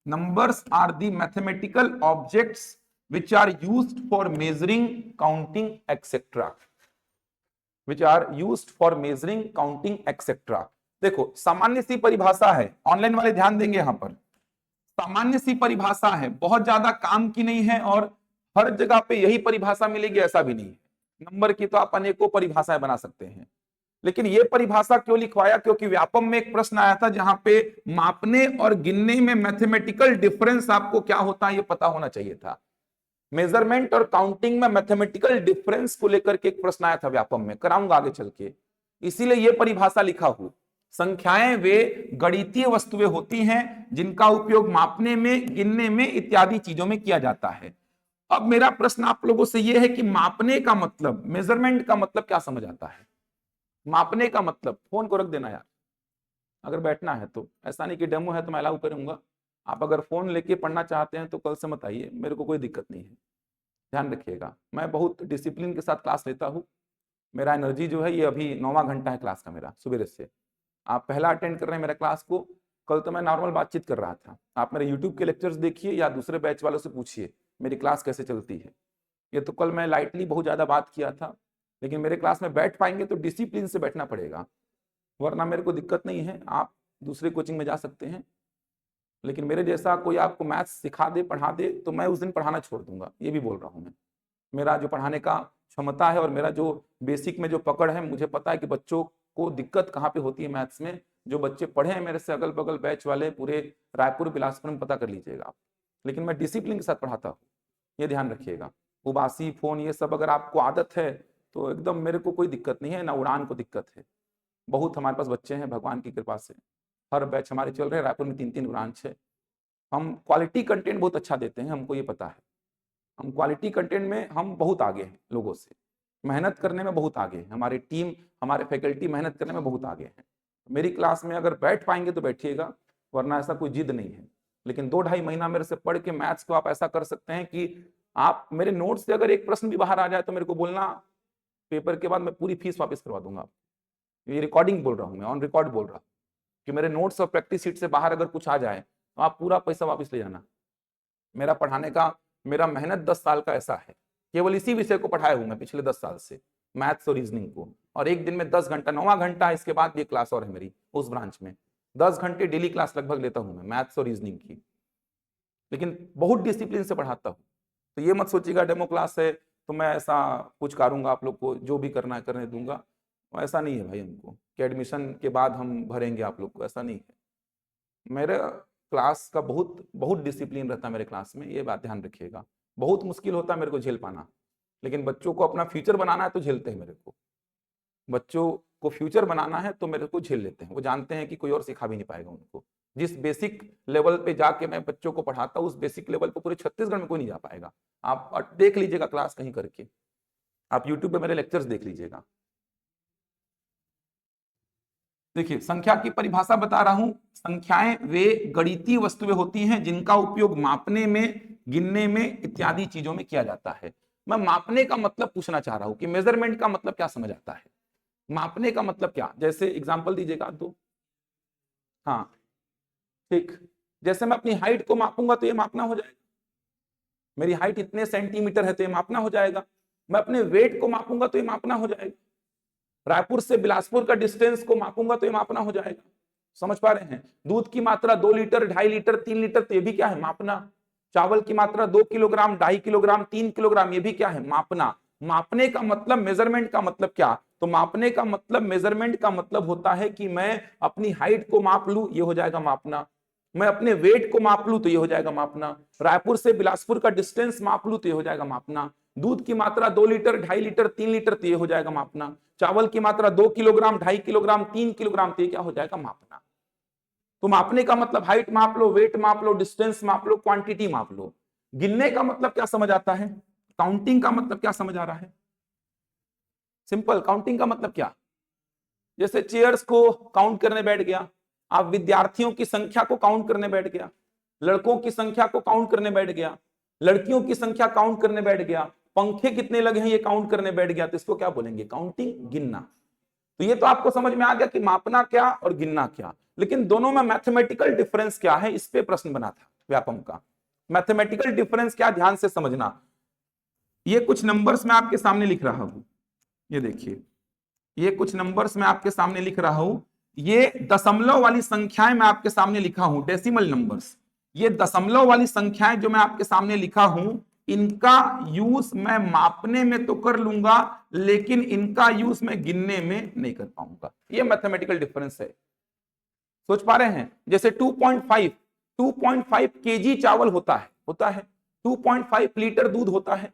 Numbers are the mathematical objects which are used for measuring, counting, etc. which are used for measuring, counting, etc. देखो सामान्य सी परिभाषा है, online वाले ध्यान देंगे यहां पर। सामान्य सी परिभाषा है, बहुत ज्यादा काम की नहीं है और हर जगह पे यही परिभाषा मिलेगी ऐसा भी नहीं है। नंबर की तो आप अनेकों परिभाषाएं बना सकते हैं, लेकिन ये परिभाषा क्यों लिखवाया? क्योंकि व्यापम में एक प्रश्न आया था जहां पे मापने और गिनने में मैथमेटिकल डिफरेंस आपको क्या होता है ये पता होना चाहिए था। मेजरमेंट और काउंटिंग में मैथमेटिकल डिफरेंस को लेकर के एक प्रश्न आया था व्यापम में, कराऊंगा आगे चल के, इसीलिए यह परिभाषा लिखा हूं। संख्याएं वे गणितीय वस्तुएं होती हैं जिनका उपयोग मापने में, गिनने में इत्यादि चीजों में किया जाता है। अब मेरा प्रश्न आप लोगों से यह है कि मापने का मतलब, मेजरमेंट का मतलब क्या समझ आता है? मापने का मतलब, फोन को रख देना यार अगर बैठना है तो, ऐसा नहीं कि डेमो है तो मैं अलाउ करूंगा। आप अगर फोन लेके पढ़ना चाहते हैं तो कल से मत आइए, मेरे को कोई दिक्कत नहीं है, ध्यान रखिएगा। मैं बहुत डिसिप्लिन के साथ क्लास लेता हूँ, मेरा एनर्जी जो है ये अभी 9वां घंटा है क्लास का मेरा सुबह से। आप पहला अटेंड कर रहे हैं मेरा क्लास को, कल तो मैं नॉर्मल बातचीत कर रहा था। आप मेरे यूट्यूब के लेक्चर्स देखिए या दूसरे बैच वालों से पूछिए मेरी क्लास कैसे चलती है। ये तो कल मैं लाइटली बहुत ज्यादा बात किया था, लेकिन मेरे क्लास में बैठ पाएंगे तो डिसिप्लिन से बैठना पड़ेगा, वरना मेरे को दिक्कत नहीं है, आप दूसरे कोचिंग में जा सकते हैं। लेकिन मेरे जैसा कोई आपको मैथ्स सिखा दे, पढ़ा दे, तो मैं उस दिन पढ़ाना छोड़ दूंगा, ये भी बोल रहा हूँ मैं। मेरा जो पढ़ाने का क्षमता है और मेरा जो बेसिक में जो पकड़ है, मुझे पता है कि बच्चों को दिक्कत कहाँ पे होती है मैथ्स में। जो बच्चे पढ़े हैं मेरे से अगल बगल बैच वाले पूरे रायपुर बिलासपुर में, पता कर लीजिएगा आप। लेकिन मैं डिसिप्लिन के साथ पढ़ाता हूँ, ये ध्यान रखिएगा। उबासी फोन ये सब अगर आपको आदत है तो एकदम मेरे को कोई दिक्कत नहीं है, ना उड़ान को दिक्कत है। बहुत हमारे पास बच्चे हैं भगवान की कृपा से, हर बैच हमारे चल रहे हैं, रायपुर में 3-3 ब्रांच है। हम क्वालिटी कंटेंट बहुत अच्छा देते हैं, हमको ये पता है। हम क्वालिटी कंटेंट में हम बहुत आगे हैं लोगों से, मेहनत करने में बहुत आगे हैं, हमारी टीम, हमारे फैकल्टी मेहनत करने में बहुत आगे हैं। मेरी क्लास में अगर बैठ पाएंगे तो बैठिएगा, वरना ऐसा कोई जिद नहीं है। लेकिन 2-2.5 महीना मेरे से पढ़ के मैथ्स को आप ऐसा कर सकते हैं कि आप मेरे नोट से अगर एक प्रश्न भी बाहर आ जाए तो मेरे को बोलना, पेपर के बाद मैं पूरी फीस वापस करवा दूंगा। ये रिकॉर्डिंग बोल रहा हूँ मैं, ऑन रिकॉर्ड बोल रहा हूँ कि मेरे नोट्स और प्रैक्टिस शीट से बाहर अगर कुछ आ जाए तो आप पूरा पैसा वापस ले जाना। मेरा पढ़ाने का, मेरा मेहनत 10 साल का ऐसा है, केवल इसी विषय को पढ़ाया हूं मैं पिछले 10 साल से, मैथ्स और रीजनिंग को। और एक दिन में 10 घंटा, 9वां घंटा इसके बाद भी क्लास और है मेरी उस ब्रांच में। 10 घंटे डेली क्लास लगभग लेता हूं मैं मैथ्स और रीजनिंग की, लेकिन बहुत डिसिप्लिन से पढ़ाता हूं। तो ये मत सोचिएगा डेमो क्लास है तो मैं ऐसा कुछ करूंगा आप लोग को, जो भी करना है करने दूंगा, ऐसा नहीं है भाई हमको कि एडमिशन के बाद हम भरेंगे आप लोग को, ऐसा नहीं है। मेरे क्लास का बहुत बहुत डिसिप्लिन रहता है मेरे क्लास में, ये बात ध्यान रखिएगा। बहुत मुश्किल होता है मेरे को झेल पाना, लेकिन बच्चों को अपना फ्यूचर बनाना है तो झेलते हैं मेरे को। बच्चों को फ्यूचर बनाना है तो मेरे को झेल लेते हैं, वो जानते हैं कि कोई और सिखा भी नहीं पाएगा उनको। जिस बेसिक लेवल पे जाके मैं बच्चों को पढ़ाता हूँ, उस बेसिक लेवल पे पूरे छत्तीसगढ़ में कोई नहीं जा पाएगा। आप देख लीजिएगा क्लास कहीं करके, आप यूट्यूब पे मेरे लेक्चर्स देख लीजिएगा। देखिए संख्या की परिभाषा बता रहा हूं, संख्याएं वे गणितीय वस्तुएं होती हैं जिनका उपयोग मापने में, गिनने में इत्यादि चीजों में किया जाता है। मैं मापने का मतलब पूछना चाह रहा हूं कि मेजरमेंट का मतलब क्या समझ आता है, मापने का मतलब क्या, जैसे एग्जांपल दीजिएगा तो। हाँ ठीक, जैसे मैं अपनी हाइट को मापूंगा तो ये मापना हो जाएगा, मेरी हाइट इतने सेंटीमीटर है तो ये मापना हो जाएगा। मैं अपने वेट को मापूंगा तो ये मापना हो जाएगा। रायपुर से बिलासपुर का डिस्टेंस को मापूंगा तो ये मापना हो जाएगा। समझ पा रहे हैं? दूध की मात्रा 2 लीटर, 2.5 लीटर, 3 लीटर, तो ये भी क्या है, मापना। चावल की मात्रा 2 किलोग्राम, 2.5 किलोग्राम, 3 किलोग्राम, ये भी क्या है, मापना। मापने का मतलब, मेजरमेंट का मतलब क्या, तो मापने का मतलब, मेजरमेंट का मतलब होता है कि मैं अपनी हाइट को माप लूं, ये हो जाएगा मापना। मैं अपने वेट को माप लूं तो ये हो जाएगा मापना। रायपुर से बिलासपुर का डिस्टेंस माप लूं तो ये हो जाएगा मापना। दूध की मात्रा 2 लीटर, 2.5 लीटर, 3 लीटर, तो ये हो जाएगा मापना। चावल की मात्रा 2 किलोग्राम, 2.5 किलोग्राम, 3 किलोग्राम, तो ये क्या हो जाएगा, मापना। तो मापने का मतलब हाइट माप लो, वेट माप लो, डिस्टेंस माप लो, क्वांटिटी माप लो। गिनने का मतलब क्या समझ आता है, काउंटिंग का मतलब क्या समझ आ रहा है, सिंपल। काउंटिंग का मतलब क्या, जैसे चेयर्स को काउंट करने बैठ गया, आप विद्यार्थियों की संख्या को काउंट करने बैठ गया, लड़कों की संख्या को काउंट करने बैठ गया, लड़कियों की संख्या काउंट करने बैठ गया, पंखे कितने लगे हैं ये काउंट करने बैठ गया, तो इसको क्या बोलेंगे? काउंटिंग, गिनना। तो ये तो आपको समझ में आ गया कि मापना क्या और गिनना क्या, लेकिन दोनों में मैथमेटिकल डिफरेंस क्या है, इस पे प्रश्न बना था व्यापम का। मैथमेटिकल डिफरेंस क्या, ध्यान से समझना। ये कुछ नंबर्स मैं आपके सामने लिख रहा हूं, ये देखिए, ये कुछ नंबर्स मैं आपके सामने लिख रहा हूं, ये दशमलव वाली संख्याएं मैं आपके सामने लिखा हूं, डेसिमल नंबर्स। ये दशमलव वाली संख्याएं जो मैं आपके सामने लिखा हूं, इनका यूज मैं मापने में तो कर लूंगा, लेकिन इनका यूज मैं गिनने में नहीं कर पाऊंगा। ये मैथमेटिकल डिफरेंस है। सोच पा रहे हैं? जैसे 2.5 केजी चावल होता है 2.5 लीटर दूध होता है,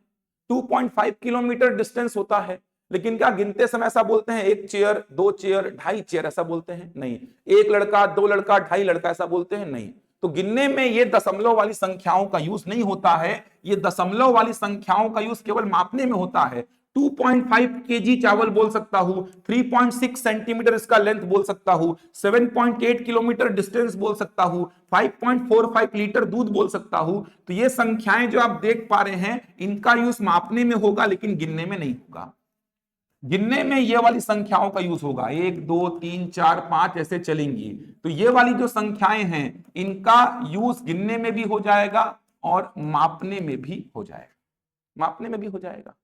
2.5 किलोमीटर डिस्टेंस होता है, लेकिन क्या गिनते समय ऐसा बोलते हैं 1 चेयर, 2 चेयर, 2.5 चेयर, ऐसा बोलते हैं? नहीं। 1 लड़का, 2 लड़का, 2.5 लड़का, ऐसा बोलते हैं? नहीं। तो गिनने में ये दशमलव वाली संख्याओं का यूज नहीं होता है, ये दशमलव वाली संख्याओं का यूज केवल मापने में होता है। 2.5 केजी चावल बोल सकता हूं, 3.6 सेंटीमीटर इसका लेंथ बोल सकता हूं, 7.8 किलोमीटर डिस्टेंस बोल सकता हूं, 5.45 लीटर दूध बोल सकता हूं। तो ये संख्याएं जो आप देख पा रहे हैं, इनका यूज मापने में होगा, लेकिन गिनने में नहीं होगा। गिनने में ये वाली संख्याओं का यूज होगा, 1 2 3 4 5 ऐसे चलेंगी। तो ये वाली जो संख्याएं हैं, इनका यूज गिनने में भी हो जाएगा और मापने में भी हो जाएगा, मापने में भी हो जाएगा।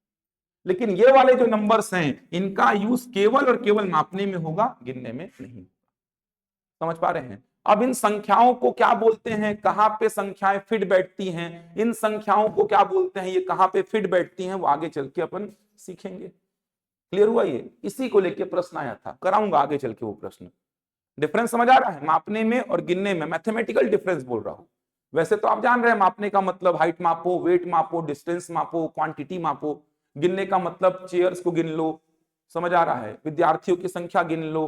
लेकिन ये वाले जो नंबर्स हैं, इनका यूज केवल और केवल मापने में होगा, गिनने में नहीं। समझ पा रहे हैं? अब इन संख्याओं को क्या बोलते हैं, कहां पे संख्याएं फिट बैठती हैं, इन संख्याओं को क्या बोलते हैं, ये कहां पे फिट बैठती हैं, वो आगे चल के अपन सीखेंगे। क्लियर हुआ? ये इसी को लेके प्रश्न आया था, कराऊंगा आगे चल के वो प्रश्न। डिफरेंस समझ आ रहा है? मापने में और गिनने में मैथमेटिकल डिफरेंस बोल रहा हूं। वैसे तो आप जान रहे हैं मापने का मतलब हाइट मापो, वेट मापो, डिस्टेंस मापो, क्वांटिटी मापो। गिनने का मतलब चेयर्स को गिन लो, समझ आ रहा है? विद्यार्थियों की संख्या गिन लो,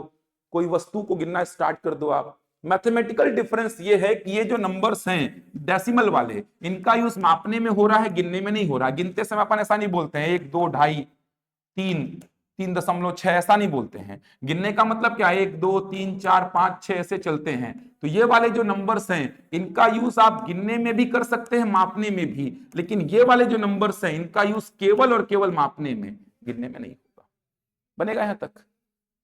कोई वस्तु को गिनना स्टार्ट कर दो आप। मैथमेटिकल डिफरेंस ये है कि ये जो नंबर्स हैं डेसिमल वाले, इनका यूज मापने में हो रहा है, गिनने में नहीं हो रहा। गिनते समय अपन ऐसा नहीं बोलते हैं 1 2 2.5 3 3.6, ऐसा नहीं बोलते हैं। गिनने का मतलब क्या है, 1 2 3 4 5 6 ऐसे चलते हैं। तो ये वाले जो नंबर्स हैं, इनका यूज आप गिनने में भी कर सकते हैं, मापने में भी, लेकिन ये वाले जो नंबर्स हैं, इनका यूज केवल और केवल मापने में, गिनने में नहीं होगा। बनेगा यहां तक?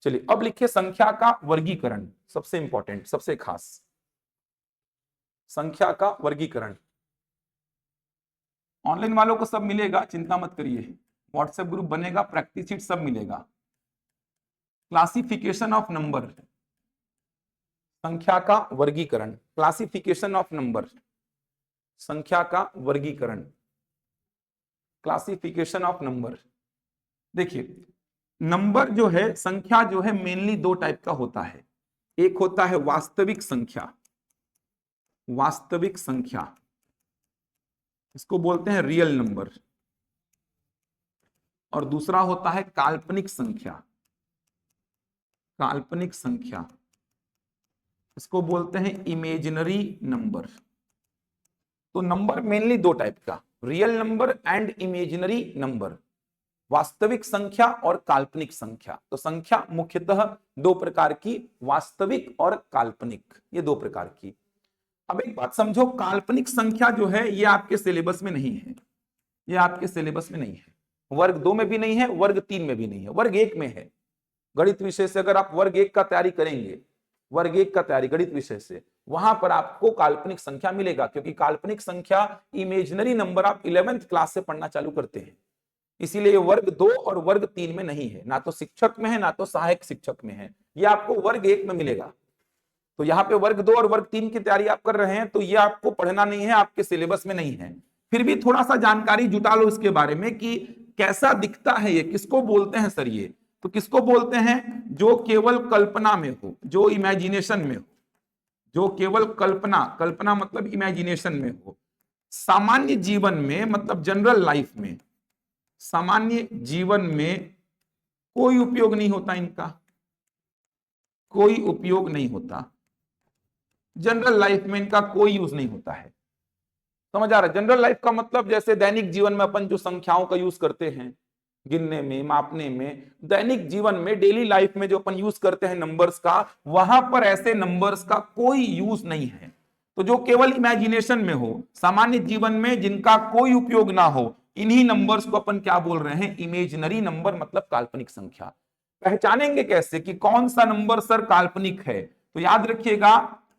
चलिए अब लिखिए संख्या का वर्गीकरण, सबसे इंपॉर्टेंट, सबसे खास, संख्या का वर्गीकरण। ऑनलाइन वालों को सब मिलेगा, चिंता मत करिए, व्हाट्सएप ग्रुप बनेगा, प्रैक्टिस शीट सब मिलेगा। क्लासिफिकेशन ऑफ नंबर, संख्या का वर्गीकरण, क्लासिफिकेशन ऑफ नंबर, संख्या का वर्गीकरण, क्लासिफिकेशन ऑफ नंबर। देखिए नंबर जो है, संख्या जो है, मेनली 2 टाइप का होता है। एक होता है वास्तविक संख्या, वास्तविक संख्या, इसको बोलते हैं रियल नंबर, और दूसरा होता है काल्पनिक संख्या, काल्पनिक संख्या, इसको बोलते हैं इमेजिनरी नंबर। तो नंबर मेनली 2 टाइप का, real number and imaginary number, वास्तविक संख्या और काल्पनिक संख्या। तो संख्या मुख्यतः 2 प्रकार की, वास्तविक और काल्पनिक, ये 2 प्रकार की। अब एक बात समझो, काल्पनिक संख्या जो है ये आपके सिलेबस में नहीं है, ये आपके सिलेबस में नहीं है, वर्ग 2 में भी नहीं है, वर्ग 3 में भी नहीं है, वर्ग 1 में है। गणित विषय से अगर आप वर्ग 1 का तैयारी करेंगे, वर्ग 1 का तैयारी गणित विषय से, वहां पर आपको काल्पनिक संख्या मिलेगा, क्योंकि काल्पनिक संख्या इमेजिनरी नंबर आप 11th क्लास से पढ़ना चालू करते हैं। इसीलिए वर्ग 2 और वर्ग 3 में नहीं है, ना तो शिक्षक में है ना तो सहायक शिक्षक में है, ये आपको वर्ग 1 में मिलेगा। तो यहाँ पे वर्ग 2 और वर्ग 3 की तैयारी आप कर रहे हैं, तो ये आपको पढ़ना नहीं है, आपके सिलेबस में नहीं है। फिर भी थोड़ा सा जानकारी जुटा लो इसके बारे में कि कैसा दिखता है ये, किसको बोलते हैं सर ये, तो किसको बोलते हैं, जो केवल कल्पना में हो, जो इमेजिनेशन में हो, जो केवल कल्पना, कल्पना मतलब इमेजिनेशन में हो। सामान्य जीवन में मतलब जनरल लाइफ में, सामान्य जीवन में कोई उपयोग नहीं होता इनका, कोई उपयोग नहीं होता, जनरल लाइफ में इनका कोई यूज नहीं होता है। समझ आ रहा है? जनरल लाइफ का मतलब जैसे दैनिक जीवन में अपन जो संख्याओं का यूज करते हैं, गिनने में, मापने में, दैनिक जीवन में, डेली लाइफ में जो अपन यूज करते हैं नंबर्स का, वहां पर ऐसे नंबर्स का कोई यूज नहीं है। तो जो केवल इमेजिनेशन में हो, सामान्य जीवन में जिनका कोई उपयोग ना हो, इन्हीं नंबर्स को अपन क्या बोल रहे हैं, इमेजिनरी नंबर, मतलब काल्पनिक संख्या। पहचानेंगे कैसे कि कौन सा नंबर सर काल्पनिक है, तो याद रखिएगा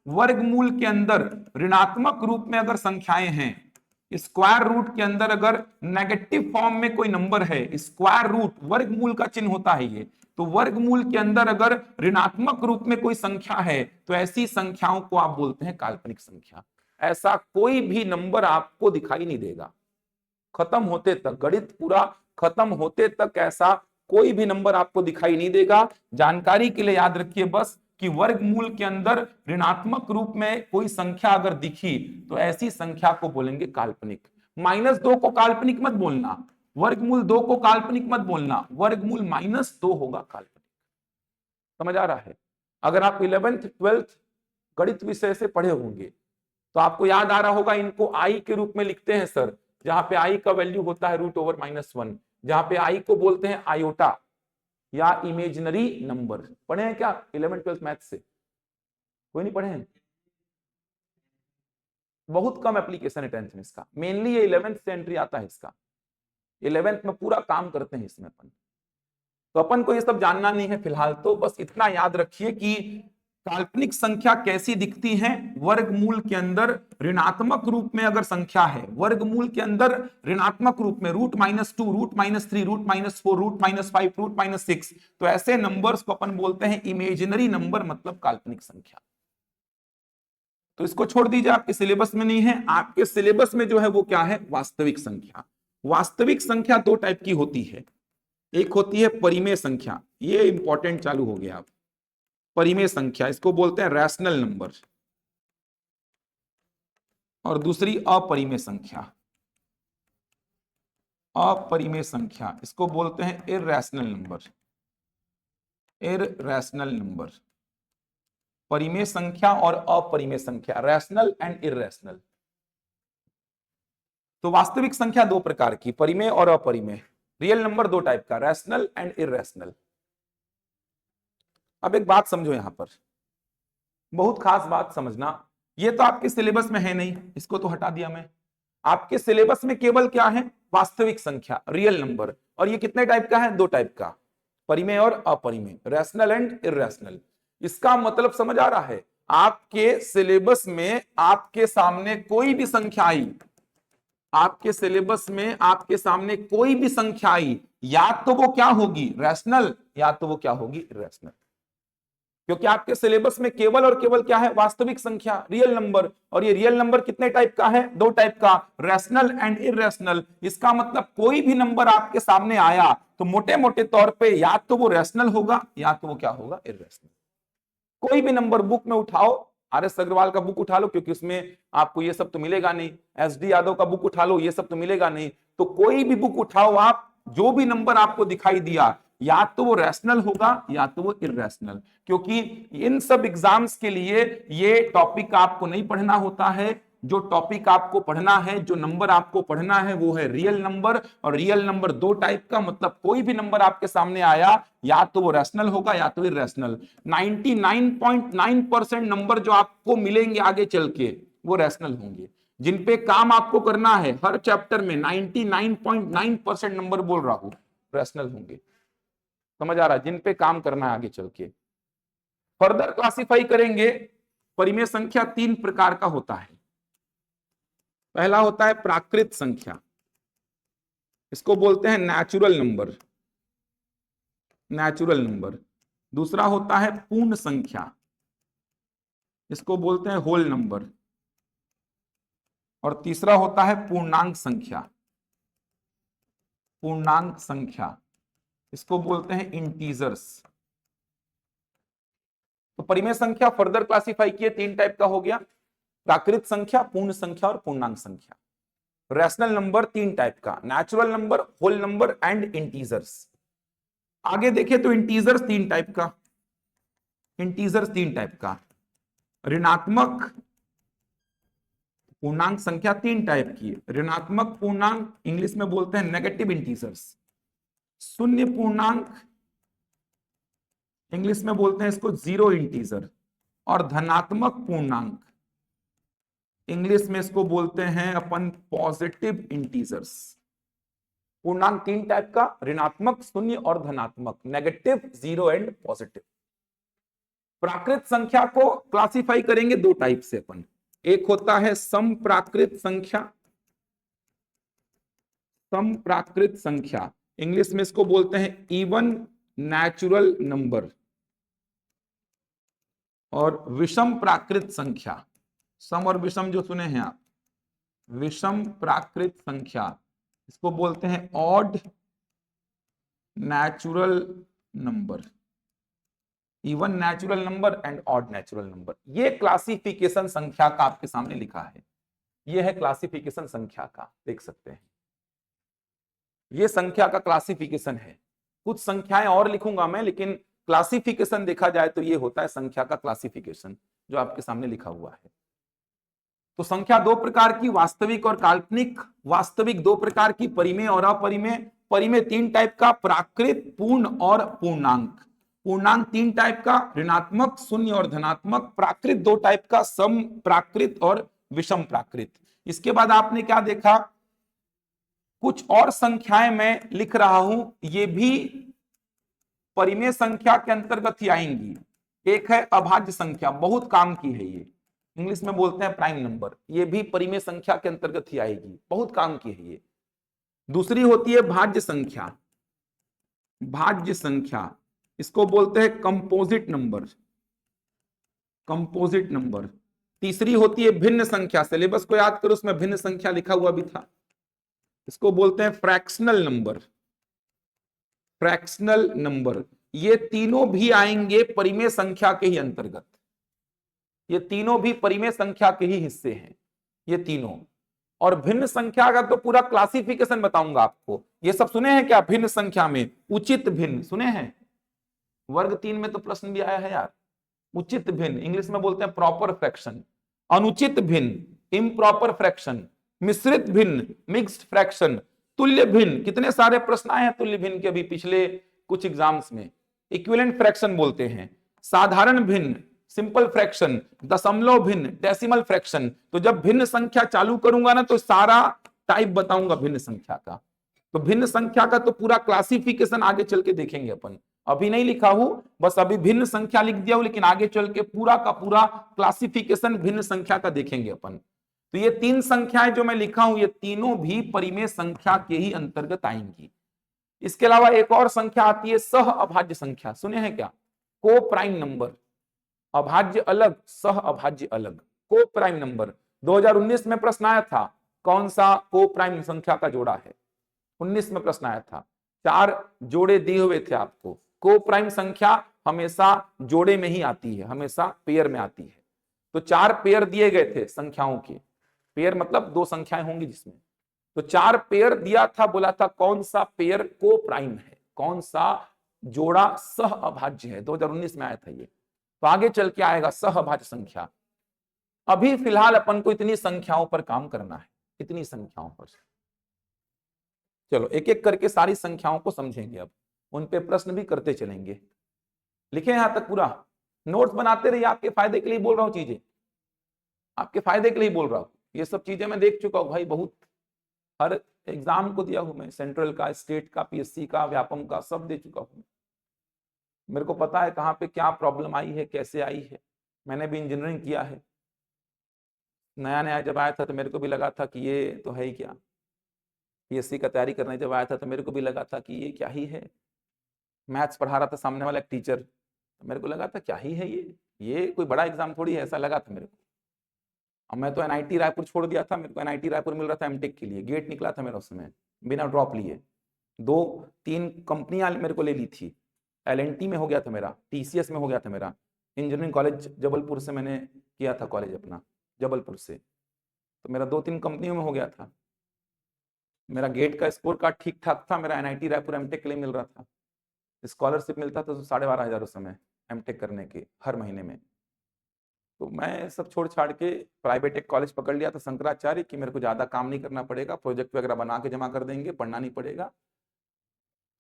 वर्गमूल के अंदर ऋणात्मक रूप में अगर संख्याएं हैं, स्क्वायर रूट के अंदर अगर नेगेटिव फॉर्म में कोई नंबर है, स्क्वायर रूट वर्गमूल का चिन्ह होता है ये, तो वर्गमूल के अंदर अगर ऋणात्मक रूप में कोई संख्या है तो ऐसी संख्याओं को आप बोलते हैं काल्पनिक संख्या। ऐसा कोई भी नंबर आपको दिखाई नहीं देगा खत्म होते तक, गणित पूरा खत्म होते तक ऐसा कोई भी नंबर आपको दिखाई नहीं देगा। जानकारी के लिए याद रखिए बस कि वर्गमूल के अंदर ऋणात्मक रूप में कोई संख्या अगर दिखी तो ऐसी संख्या को बोलेंगे काल्पनिक। -2 को काल्पनिक मत बोलना, वर्गमूल 2 को काल्पनिक मत बोलना, वर्गमूल -2 होगा काल्पनिक। समझ आ रहा है? अगर आप 11th 12th गणित विषय से पढ़े होंगे तो आपको याद आ रहा होगा, इनको आई के रूप में लिखते हैं सर, जहां पे आई का वैल्यू होता है √/-1, जहां पे आई को बोलते हैं आयोटा या इमेजिनरी नंबर। पढ़े हैं क्या 11th 12th मैथ से? कोई नहीं पढ़े हैं? बहुत कम एप्लीकेशन है 10th में इसका, मेनली ये 11th से एंट्री आता है इसका, 11th में पूरा काम करते हैं इसमें अपन। तो अपन को ये सब जानना नहीं है फिलहाल, तो बस इतना याद रखिए कि काल्पनिक संख्या कैसी दिखती है, वर्गमूल के अंदर ऋणात्मक रूप में अगर संख्या है, वर्गमूल के अंदर ऋणात्मक रूप में √-2, √-3, √-4, √-5, √-6, तो ऐसे नंबर्स को अपन बोलते हैं इमेजिनरी नंबर, मतलब काल्पनिक संख्या। तो इसको छोड़ दीजिए, आपके सिलेबस में नहीं है। आपके सिलेबस में जो है वो क्या है, वास्तविक संख्या। वास्तविक संख्या दो टाइप की होती है, एक होती है परिमेय संख्या, ये इंपॉर्टेंट चालू हो गया आप, परिमेय संख्या इसको बोलते हैं रैशनल नंबर, और दूसरी अपरिमेय संख्या, अपरिमेय संख्या इसको बोलते हैं इरैशनल नंबर, इरैशनल नंबर। परिमेय संख्या और अपरिमेय संख्या, रैशनल एंड इरैशनल। तो वास्तविक संख्या दो प्रकार की, परिमेय और अपरिमेय। रियल नंबर दो टाइप का, रैशनल एंड इरैशनल। अब एक बात समझो यहां पर, बहुत खास बात समझना, ये तो आपके सिलेबस में है नहीं, इसको तो हटा दिया मैं। आपके सिलेबस में केवल क्या है, वास्तविक संख्या, रियल नंबर, और ये कितने टाइप का है, दो टाइप का, परिमेय और अपरिमेय, रैशनल एंड इरैशनल। इसका मतलब समझ आ रहा है? आपके सिलेबस में आपके सामने कोई भी संख्या आई, आपके सिलेबस में आपके सामने कोई भी संख्या आई, या तो वो क्या होगी, रैशनल, या तो वो क्या होगी, इरैशनल। क्योंकि आपके सिलेबस में केवल और केवल क्या है, वास्तविक संख्या, रियल नंबर। और ये रियल नंबर कितने टाइप का है, दो टाइप का, रैशनल एंड इरैशनल। इसका मतलब कोई भी नंबर आपके सामने आया तो मोटे मोटे तौर पे या तो वो रैशनल होगा या तो वो क्या होगा, इरैशनल। कोई भी नंबर बुक में उठाओ, RS अग्रवाल का बुक उठा लो, क्योंकि उसमें आपको ये सब तो मिलेगा नहीं, SD यादव का बुक उठा लो, ये सब तो मिलेगा नहीं। तो कोई भी बुक उठाओ आप, जो भी नंबर आपको दिखाई दिया, या तो वो रैशनल होगा या तो वो इरैशनल। क्योंकि इन सब एग्जाम्स के लिए ये टॉपिक आपको नहीं पढ़ना होता है। जो टॉपिक आपको पढ़ना है, जो नंबर आपको पढ़ना है, वो है रियल नंबर। और रियल नंबर दो टाइप का, मतलब कोई भी नंबर आपके सामने आया या तो वो रैशनल होगा या तो इरैशनल। 99.9% नंबर जो आपको मिलेंगे आगे चल के वो रैशनल होंगे। जिन पे काम आपको करना है हर चैप्टर में 99.9% नंबर बोल रहा हूं, रैशनल होंगे। समझ आ रहा है? जिन पे काम करना है आगे चल के। फर्दर क्लासिफाई करेंगे, परिमेय संख्या तीन प्रकार का होता है। पहला होता है प्राकृत संख्या, इसको बोलते हैं नेचुरल नंबर, नेचुरल नंबर। दूसरा होता है पूर्ण संख्या, इसको बोलते हैं होल नंबर। और तीसरा होता है पूर्णांक संख्या, पूर्णांक संख्या, इसको बोलते हैं इंटीजर्स। तो परिमेय संख्या फर्दर क्लासिफाई किए, तीन टाइप का हो गया, प्राकृत संख्या, पूर्ण संख्या और पूर्णांक संख्या। रैशनल नंबर तीन टाइप का, natural number, whole number and integers. आगे देखें तो इंटीजर्स तीन टाइप का, इंटीजर्स तीन टाइप का, ऋणात्मक पूर्णांक संख्या तीन टाइप की, ऋणात्मक पूर्णांक इंग्लिश में बोलते हैं नेगेटिव इंटीजर्स, शून्य पूर्णांक इंग्लिश में बोलते हैं इसको जीरो इंटीजर, और धनात्मक पूर्णांक इंग्लिश में इसको बोलते हैं अपन पॉजिटिव इंटीजर्स। पूर्णांक 3 टाइप का, ऋणात्मक, शून्य और धनात्मक, नेगेटिव, जीरो एंड पॉजिटिव। प्राकृत संख्या को क्लासिफाई करेंगे 2 टाइप से अपन। एक होता है समप्राकृत संख्या, समप्राकृत संख्या, इंग्लिश में इसको बोलते हैं इवन नेचुरल नंबर, और विषम प्राकृत संख्या, सम और विषम जो सुने हैं आप, विषम प्राकृत संख्या, इसको बोलते हैं odd natural number, even natural number and odd natural number. ये क्लासिफिकेशन संख्या का आपके सामने लिखा है, ये है क्लासिफिकेशन संख्या का, देख सकते हैं ये संख्या का क्लासिफिकेशन है। कुछ संख्याएं और लिखूंगा मैं, लेकिन क्लासिफिकेशन देखा जाए तो ये होता है संख्या का क्लासिफिकेशन जो आपके सामने लिखा हुआ है। तो संख्या 2 प्रकार की, वास्तविक और काल्पनिक। वास्तविक 2 प्रकार की, परिमेय और अपरिमेय। परिमेय 3 टाइप का, प्राकृत, पूर्ण और पूर्णांक। पूर्णांक 3 टाइप का, ऋणात्मक, शून्य और धनात्मक। प्राकृत 2 टाइप का, सम प्राकृत और विषम प्राकृत। इसके बाद आपने क्या देखा, कुछ और संख्याएं मैं लिख रहा हूं, ये भी परिमेय संख्या के अंतर्गत ही आएंगी। एक है अभाज्य संख्या, बहुत काम की है ये, इंग्लिश में बोलते हैं प्राइम नंबर, ये भी परिमेय संख्या के अंतर्गत ही आएगी, बहुत काम की है ये। दूसरी होती है भाज्य संख्या, भाज्य संख्या, इसको बोलते हैं कंपोजिट नंबर, कंपोजिट नंबर। तीसरी होती है भिन्न संख्या, सिलेबस को याद करो, उसमें भिन्न संख्या लिखा हुआ भी था, इसको बोलते हैं फ्रैक्शनल नंबर, फ्रैक्शनल नंबर। ये तीनों भी आएंगे परिमेय संख्या के ही अंतर्गत, ये तीनों भी परिमेय संख्या के ही हिस्से हैं ये तीनों। और भिन्न संख्या का तो पूरा क्लासिफिकेशन बताऊंगा आपको। ये सब सुने हैं क्या भिन्न संख्या में? उचित भिन्न सुने हैं, वर्ग 3 में तो प्रश्न भी आया है यार। उचित भिन्न इंग्लिश में बोलते हैं प्रॉपर फ्रैक्शन, अनुचित भिन्न इम्प्रॉपर फ्रैक्शन, मिश्रित भिन्न मिक्स्ड फ्रैक्शन, तुल्य भिन्न, कितने सारे प्रश्न आए हैं तुल्य भिन्न के अभी पिछले कुछ एग्जाम्स में। इक्विवेलेंट फ्रैक्शन बोलते हैं, साधारण भिन्न सिंपल फ्रैक्शन, दशमलव भिन्न डेसिमल फ्रैक्शन। तो जब भिन्न संख्या चालू करूंगा ना तो सारा टाइप बताऊंगा भिन्न संख्या का। तो भिन्न संख्या का तो पूरा क्लासिफिकेशन आगे चल के देखेंगे अपन, अभी नहीं लिखा हूं, बस अभी भिन्न संख्या लिख दिया हूं, लेकिन आगे चल के पूरा का पूरा क्लासिफिकेशन भिन्न संख्या का देखेंगे अपन। तो ये 3 संख्याएं जो मैं लिखा हूं, ये तीनों भी परिमेय संख्या के ही अंतर्गत आएंगी। इसके अलावा एक और संख्या आती है सह अभाज्य संख्या, सुने हैं क्या? को प्राइम नंबर, अभाज्य अलग सह अभाज्य अलग, को प्राइम नंबर। 2019 में प्रश्न आया था, कौन सा को प्राइम संख्या का जोड़ा है? 19 में प्रश्न आया था, 4 जोड़े दिए हुए थे आपको। को प्राइम संख्या हमेशा जोड़े में ही आती है, हमेशा पेयर में आती है। तो 4 पेयर दिए गए थे संख्याओं के, पेयर मतलब 2 संख्याएं होंगी जिसमें, तो 4 पेयर दिया था, बोला था कौन सा पेयर को प्राइम है, कौन सा जोड़ा सह अभाज्य है। 2019 में आया था ये। तो आगे चल के आएगा सह अभाज्य संख्या। अभी फिलहाल अपन को इतनी संख्याओं पर काम करना है, इतनी संख्याओं पर। चलो एक एक करके सारी संख्याओं को समझेंगे, अब उन पे प्रश्न भी करते चलेंगे। लिखे यहां तक पूरा, नोट्स बनाते रहिए, आपके फायदे के लिए बोल रहा हूं, चीजें आपके फायदे के लिए बोल रहा हूं। ये सब चीजें मैं देख चुका हूं भाई, बहुत हर एग्जाम को दिया हूं मैं, सेंट्रल का, स्टेट का, पीएससी का, व्यापम का, सब दे चुका हूं। मेरे को पता है कहाँ पे क्या प्रॉब्लम आई है, कैसे आई है। मैंने भी इंजीनियरिंग किया है, नया नया जब आया था तो मेरे को भी लगा था कि ये तो है ही क्या। पीएससी का तैयारी करने जब आया था तो मेरे को भी लगा था कि ये क्या ही है। मैथ्स पढ़ा रहा था सामने वाला एक टीचर, तो मेरे को लगा था क्या ही है ये कोई बड़ा एग्जाम थोड़ी है, ऐसा लगा था मेरे को। और मैं तो एनआईटी रायपुर छोड़ दिया था, मेरे को एनआईटी रायपुर मिल रहा था एमटेक के लिए, गेट निकला था मेरा उस समय बिना ड्रॉप लिए। 2-3 कंपनियां मेरे को ले ली थी, एलएनटी में हो गया था मेरा, टीसीएस में हो गया था मेरा, इंजीनियरिंग कॉलेज जबलपुर से मैंने किया था कॉलेज अपना, जबलपुर से, तो मेरा 2-3 कंपनियों में हो गया था। मेरा गेट का स्कोर कार्ड ठीक ठाक था, मेरा एनआईटी रायपुर एमटेक के लिए मिल रहा था, स्कॉलरशिप मिलता था तो 12,500 उस समय एमटेक करने के हर महीने में। तो मैं सब छोड़ छाड़ के प्राइवेट एक कॉलेज पकड़ लिया था शंकराचार्य, कि मेरे को ज़्यादा काम नहीं करना पड़ेगा, प्रोजेक्ट वगैरह बना के जमा कर देंगे, पढ़ना नहीं पड़ेगा।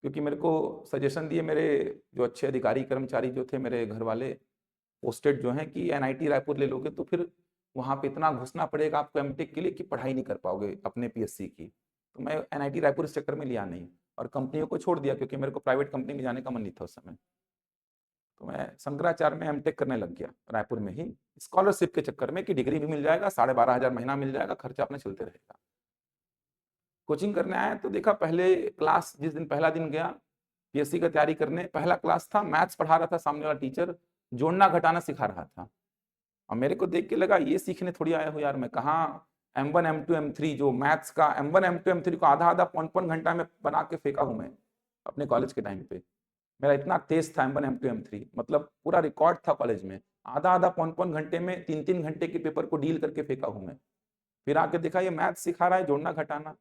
क्योंकि मेरे को सजेशन दिए मेरे जो अच्छे अधिकारी कर्मचारी जो थे मेरे घर वाले पोस्टेड जो हैं, कि एनआईटी रायपुर ले लोगे तो फिर वहाँ पे इतना घुसना पड़ेगा आपको एमटेक के लिए कि पढ़ाई नहीं कर पाओगे अपने पीएससी की। तो मैं एनआईटी रायपुर इस चक्कर में लिया नहीं और कंपनियों को छोड़ दिया, क्योंकि मेरे को प्राइवेट कंपनी में जाने का मन नहीं था उस समय। तो मैं शंकराचार्य में एमटेक करने लग गया रायपुर में ही, स्कॉलरशिप के चक्कर में कि डिग्री भी मिल जाएगा, 12,500 महीना मिल जाएगा, खर्चा अपने चलते रहेगा। कोचिंग करने आया तो देखा, पहले क्लास जिस दिन पहला दिन गया पीएससी का तैयारी करने, पहला क्लास था, मैथ्स पढ़ा रहा था सामने वाला टीचर, जोड़ना घटाना सिखा रहा था। और मेरे को देख के लगा ये सीखने थोड़ी आया हो यार, मैं कहाँ M1 M2 M3 जो मैथ्स का M1 M2 M3 को आधा आधा पौन घंटा में बना के फेंका हूं मैं अपने कॉलेज के टाइम पे। मेरा इतना तेज था M1 M2 M3, मतलब पूरा रिकॉर्ड था कॉलेज में, आधा आधा पौन घंटे में 3-3 घंटे के पेपर को डील करके फेंका हूं मैं। फिर आके देखा ये मैथ्स सिखा रहा है, जोड़ना घटाना,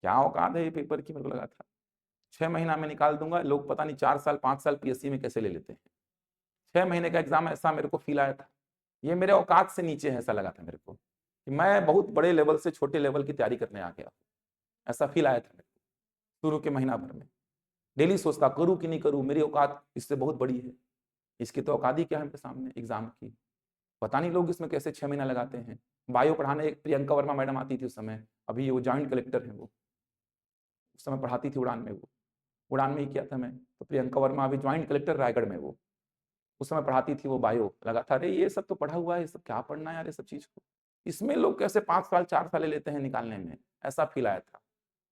क्या औकात है ये पेपर की, मेरे को लगा था 6 महीना में निकाल दूंगा। लोग पता नहीं 4 साल 5 साल पीएससी में कैसे ले लेते हैं। 6 महीने का एग्जाम, ऐसा मेरे को फील आया था, ये मेरे औकात से नीचे है, ऐसा लगा था मेरे को कि मैं बहुत बड़े लेवल से छोटे लेवल की तैयारी करने आ गया, ऐसा फील आया था मेरे को शुरू के महीना भर में। डेली सोचता करूं कि नहीं करूं, मेरी औकात इससे बहुत बड़ी है, इसकी तो औकात ही क्या है मेरे सामने एग्जाम की, पता नहीं लोग इसमें कैसे 6 महीना लगाते हैं। बायो पढ़ाने एक प्रियंका वर्मा मैडम आती थी उस समय, अभी वो जॉइंट कलेक्टर है, वो उस समय पढ़ाती थी उड़ान में, वो उड़ान में ही किया था मैं, तो प्रियंका वर्मा अभी ज्वाइंट कलेक्टर रायगढ़ में, वो उस समय पढ़ाती थी वो बायो। लगा था अरे ये सब तो पढ़ा हुआ है, ये सब क्या पढ़ना है यार, ये सब चीज को इसमें लोग कैसे 5 साल 4 साल ले लेते हैं निकालने में, ऐसा फील आया था।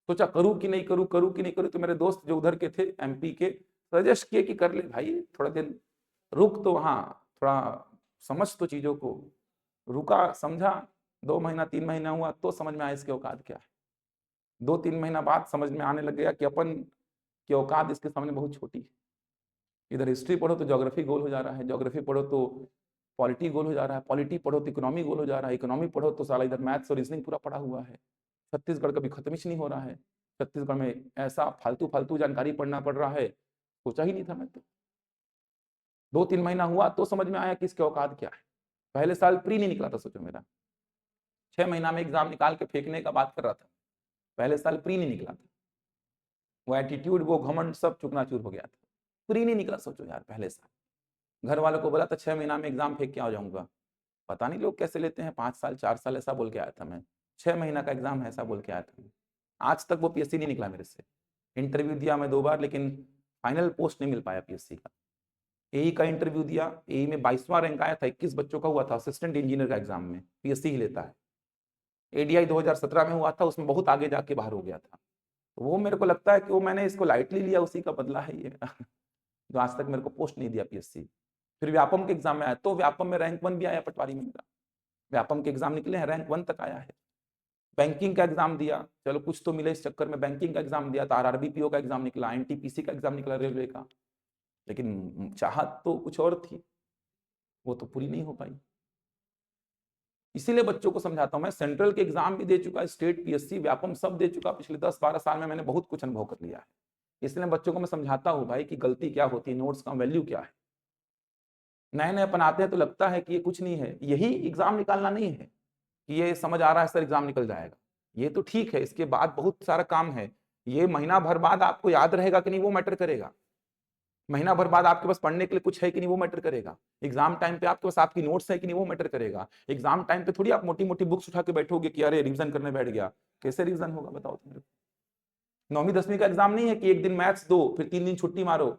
सोचा करूं कि नहीं करूं, करूं कि नहीं करूं, तो मेरे दोस्त जो उधर के थे एमपी के सजेस्ट किए कि कर ले भाई, थोड़ा दिन रुक, तो वहाँ थोड़ा समझ तो चीजों को। रुका, समझा, 2 महीना 3 महीना हुआ तो समझ में आया इसके औकात क्या है। 2-3 महीना बाद समझ में आने लग गया कि अपन की औकात इसके सामने बहुत छोटी है। इधर हिस्ट्री पढ़ो तो ज्योग्राफी गोल हो जा रहा है, ज्योग्राफी पढ़ो तो पॉलिटी गोल हो जा रहा है, पॉलिटी पढ़ो तो इकोनॉमी गोल हो जा रहा है, इकोनॉमी पढ़ो तो साला इधर मैथ्स और रीजनिंग पूरा पढ़ा हुआ है। छत्तीसगढ़ कभी खत्म ही नहीं हो रहा है, छत्तीसगढ़ में ऐसा फालतू फालतू जानकारी पढ़ना पड़ रहा है, सोचा ही नहीं था मैं तो। 2-3 महीना हुआ तो समझ में आया कि इसके औकात क्या है। पहले साल प्री नहीं निकला था, सोचो मेरा 6 महीना में एग्जाम निकाल के फेंकने का बात कर रहा था, पहले साल प्री नहीं निकला था। वो एटीट्यूड, वो घमंड सब चुकनाचूर हो गया था, प्री नहीं निकला, सोचो यार पहले साल। घर वालों को बोला था 6 महीना में एग्जाम फेंक के आ जाऊंगा, पता नहीं लोग कैसे लेते हैं, 5 साल 4 साल ऐसा बोल के आया था मैं, 6 महीना का एग्जाम है ऐसा बोल के आया था मैं। आज तक वो पीएससी नहीं निकला मेरे से। इंटरव्यू दिया मैं 2 बार, लेकिन फाइनल पोस्ट नहीं मिल पाया पीएससी का। एई का इंटरव्यू दिया, एई में 22वां रैंक आया था, 21 बच्चों का हुआ था, असिस्टेंट इंजीनियर का एग्जाम में, पीएससी ही लेता है। एडीआई 2017 में हुआ था, उसमें बहुत आगे जाके बाहर हो गया था। तो वो मेरे को लगता है कि वो मैंने इसको लाइटली लिया, उसी का बदला है ये जो आज तक मेरे को पोस्ट नहीं दिया पीएससी। फिर व्यापम के एग्जाम में आया, तो व्यापम में रैंक 1 भी आया पटवारी में मेरा, व्यापम के एग्जाम निकले हैं, रैंक 1 तक आया है। बैंकिंग का एग्जाम दिया, चलो कुछ तो मिले इस चक्कर में, बैंकिंग का एग्जाम दिया, तो आरआरबी पीओ का एग्जाम निकला, एनटीपीसी का एग्जाम निकला रेलवे का, लेकिन चाहत तो कुछ और थी, वो तो पूरी नहीं हो पाई। इसीलिए बच्चों को समझाता हूं मैं, सेंट्रल के एग्जाम भी दे चुका, स्टेट पीएससी व्यापम सब दे चुका, पिछले 10-12 साल में मैंने बहुत कुछ अनुभव कर लिया है। इसलिए बच्चों को मैं समझाता हूं भाई कि गलती क्या होती है, नोट्स का वैल्यू क्या है। नए नए अपन आते हैं तो लगता है कि ये कुछ नहीं है, यही एग्जाम निकालना नहीं है कि ये समझ आ रहा है सर एग्जाम निकल जाएगा, ये तो ठीक है, इसके बाद बहुत सारा काम है। ये महीना भर बाद आपको याद रहेगा कि नहीं वो मैटर करेगा, महीना भर बाद आपके पास पढ़ने के लिए कुछ है कि नहीं वो मैटर करेगा, एग्जाम टाइम पे आपके पास आपकी नोट्स है कि नहीं वो मैटर करेगा। एग्जाम टाइम पे थोड़ी आप मोटी मोटी बुक्स उठा के बैठोगे कि अरे रिवीजन करने बैठ गया, कैसे रिवीजन होगा बताओ तुम मेरे को। 9वीं 10वीं का एग्जाम नहीं है कि एक दिन मैथ्स दो, फिर 3 दिन छुट्टी मारो,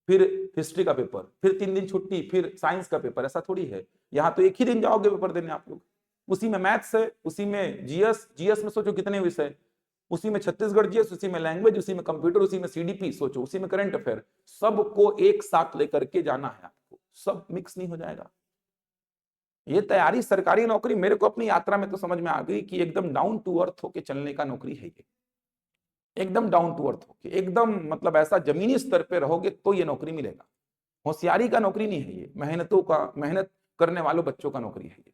फिर हिस्ट्री का पेपर, फिर 3 दिन छुट्टी, फिर साइंस का पेपर, ऐसा थोड़ी है। यहाँ तो एक ही दिन जाओगे पेपर देने आप लोग, उसी में मैथ्स है, उसी में जीएस, जीएस में सोचो कितने विषय, उसी में छत्तीसगढ़ जीएस, उसी में लैंग्वेज, उसी में कंप्यूटर, उसी में सीडीपी, सोचो उसी में करंट अफेयर, सबको एक साथ लेकर के जाना है आपको, सब मिक्स नहीं हो जाएगा। ये तैयारी सरकारी नौकरी मेरे को अपनी यात्रा में तो समझ में आ गई कि एकदम डाउन टू अर्थ होके चलने का नौकरी है ये, एकदम डाउन टू अर्थ होके, एकदम मतलब ऐसा जमीनी स्तर पे रहोगे तो ये नौकरी मिलेगा। होशियारी का नौकरी नहीं है ये, मेहनतों का, मेहनत करने वालों बच्चों का नौकरी है ये।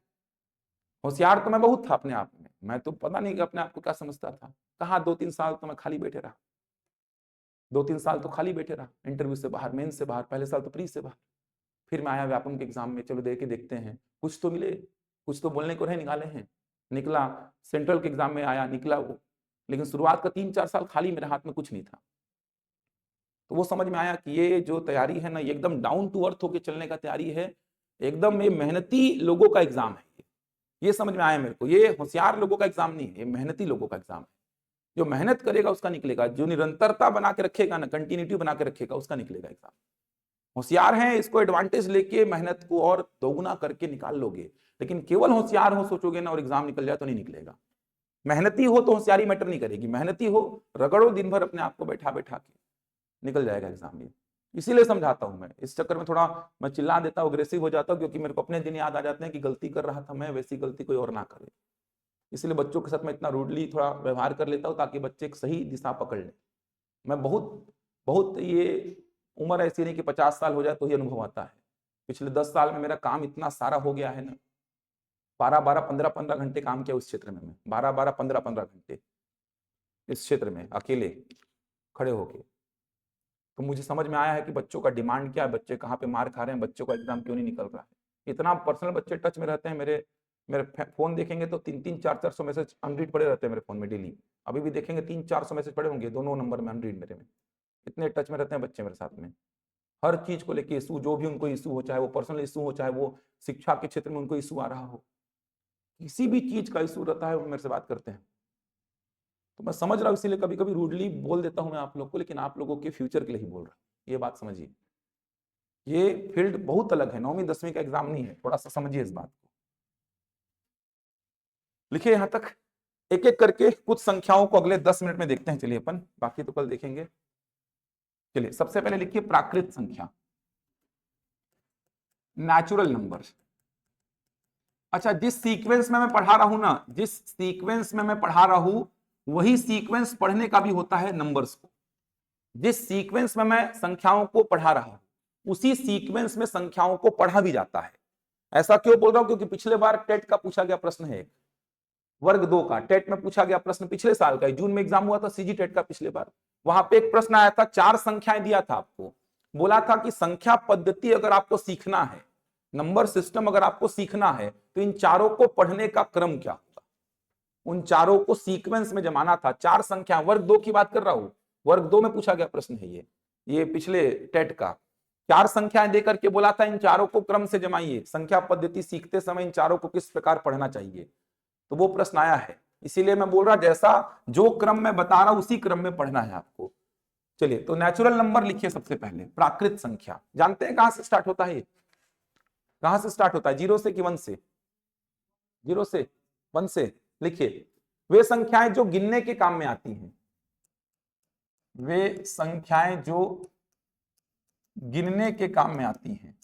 होशियार तो मैं बहुत था अपने आप में, मैं तो पता नहीं कि अपने आप को क्या समझता था, कहाँ 2-3 साल तो मैं खाली बैठे रहा, 2-3 साल तो खाली बैठे रहा, इंटरव्यू से बाहर, मेन से बाहर, पहले साल तो प्री से बाहर। फिर मैं आया व्यापम के एग्जाम में, चलो दे के देखते हैं, कुछ तो मिले, कुछ तो बोलने को रहे निकाले हैं, निकला। सेंट्रल के एग्जाम में आया, निकला वो, लेकिन शुरुआत का 3-4 साल खाली, मेरे हाथ में कुछ नहीं था। तो वो समझ में आया कि ये जो तैयारी है ना, ये एकदम डाउन टू अर्थ होकर चलने का तैयारी है, एकदम ये मेहनती लोगों का एग्जाम है। ये समझ में आया मेरे को, ये होशियार लोगों का एग्जाम नहीं है, ये मेहनती लोगों का एग्जाम है, जो मेहनत करेगा उसका निकलेगा, जो निरंतरता बना के रखेगा ना, कंटिन्यूटी बना के रखेगा, उसका निकलेगा एग्जाम। होशियार हैं, इसको एडवांटेज लेके मेहनत को और दोगुना करके निकाल लोगे, लेकिन केवल होशियार हो सोचोगे ना और एग्जाम निकल जाए तो नहीं निकलेगा। मेहनती हो तो होशियारी मैटर नहीं करेगी, मेहनती हो रगड़ो दिन भर अपने आप को बैठा बैठा के, निकल जाएगा एग्जाम में। इसीलिए समझाता हूं मैं, इस चक्कर में थोड़ा मैं चिल्ला देता हूं, अग्रेसिव हो जाता हूं, क्योंकि मेरे को अपने दिन याद आ जाते हैं कि गलती कर रहा था मैं, वैसी गलती कोई और ना करे। इसलिए बच्चों के साथ मैं इतना रूडली थोड़ा व्यवहार कर लेता हूं ताकि बच्चे एक सही दिशा पकड़ लें। मैं बहुत बहुत ये उम्र ऐसी नहीं कि 50 साल हो जाए तो ही अनुभव आता है। पिछले 10 साल में मेरा काम इतना सारा हो गया है ना, 12-12, 15-15 घंटे काम किया उस क्षेत्र में, मैं 12-12, 15-15 घंटे इस क्षेत्र में अकेले खड़े होके। तो मुझे समझ में आया है कि बच्चों का डिमांड क्या है, बच्चे कहाँ पे मार खा रहे हैं, बच्चों का एग्जाम क्यों नहीं निकल रहा है। इतना पर्सनल बच्चे टच में रहते हैं मेरे मेरे फोन देखेंगे तो 300, 400 मैसेज अनरीड पड़े रहते हैं मेरे फोन में डेली। अभी भी देखेंगे 300-400 मैसेज पड़े होंगे दोनों नंबर में अनरीड मेरे में। इतने टच में रहते हैं बच्चे मेरे साथ में, हर चीज को लेके इशू, जो भी उनको इशू हो, चाहे वो पर्सनल इशू हो, चाहे वो शिक्षा के क्षेत्र में उनको इशू आ रहा हो, किसी भी चीज का इशू रहता है वो मेरे से बात करते हैं। तो मैं समझ रहा हूँ, इसीलिए कभी कभी रूडली बोल देता हूं मैं आप लोग को, लेकिन आप लोगों के फ्यूचर के लिए ही बोल रहा हूं, ये बात समझिए। ये फील्ड बहुत अलग है, 9वीं 10वीं का एग्जाम नहीं है, थोड़ा सा समझिए इस बात को। लिखिए यहां तक, एक एक करके कुछ संख्याओं को अगले 10 मिनट में देखते हैं, चलिए अपन बाकी तो कल देखेंगे। चलिए सबसे पहले लिखिए प्राकृत संख्या, नेचुरल नंबर्स। अच्छा, जिस सीक्वेंस में मैं पढ़ा रहा हूं ना, जिस सीक्वेंस में मैं पढ़ा रहा हूं वही सीक्वेंस पढ़ने का भी होता है नंबर्स को। जिस सीक्वेंस में मैं संख्याओं को पढ़ा रहा हूं उसी सीक्वेंस में संख्याओं को पढ़ा भी जाता है। ऐसा क्यों बोल रहा हूं, क्योंकि पिछले बार टेट का पूछा गया प्रश्न है, वर्ग 2 का टेट में पूछा गया प्रश्न, पिछले साल का जून में एग्जाम हुआ था सीजी टेट का पिछले बार। वहां पे एक प्रश्न आया था, 4 संख्याएं दिया था आपको, बोला था कि संख्या पद्धति अगर आपको सीखना है, नंबर सिस्टम अगर आपको सीखना है, तो इन चारों को पढ़ने का क्रम क्या होगा, उन चारों को सीक्वेंस में जमाना था। 4 संख्या, वर्ग 2 की बात कर रहा हूं, वर्ग 2 में पूछा गया प्रश्न है ये पिछले टेट का। 4 संख्याएं देकर के बोला था इन चारों को क्रम से जमाइए, संख्या पद्धति सीखते समय इन चारों को किस प्रकार पढ़ना चाहिए, तो वो प्रश्न आया है। इसीलिए मैं बोल रहा जैसा जो क्रम में बता रहा हूं उसी क्रम में पढ़ना है आपको। चलिए, तो नेचुरल नंबर लिखिए सबसे पहले, प्राकृत संख्या। जानते हैं कहां से स्टार्ट होता है, कहां से स्टार्ट होता है, 0 से कि 1 से? 0 से, 1 से। लिखिए, वे संख्याएं जो गिनने के काम में आती हैं, वे संख्याएं जो गिनने के काम में आती हैं,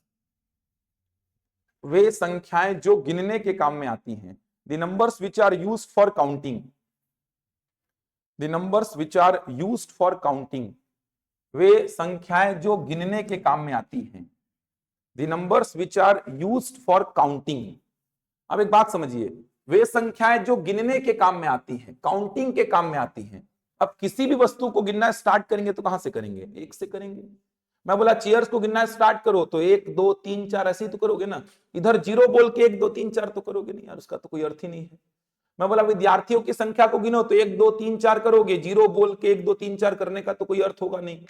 वे संख्याएं जो गिनने के काम में आती हैं। The numbers which are used for counting, the numbers which are used for counting, वे संख्याएं जो गिनने के काम में आती हैं। The numbers which are used for counting। अब एक बात समझिए, वे संख्याएं जो गिनने के काम में आती हैं, काउंटिंग के काम में आती हैं। अब किसी भी वस्तु को गिनना स्टार्ट करेंगे तो कहां से करेंगे, 1 से करेंगे। मैं बोला चेयर्स को गिनना स्टार्ट करो तो 1 2 3 4 ऐसे ही तो करोगे ना, इधर 0 बोल के 1 2 3 4 तो करोगे नहीं यार, उसका तो कोई अर्थ ही नहीं है। मैं बोला विद्यार्थियों की संख्या को गिनो तो 1 2 3 4 करोगे, 0 बोल के 1 2 3 4 करने का तो कोई अर्थ होगा नहीं।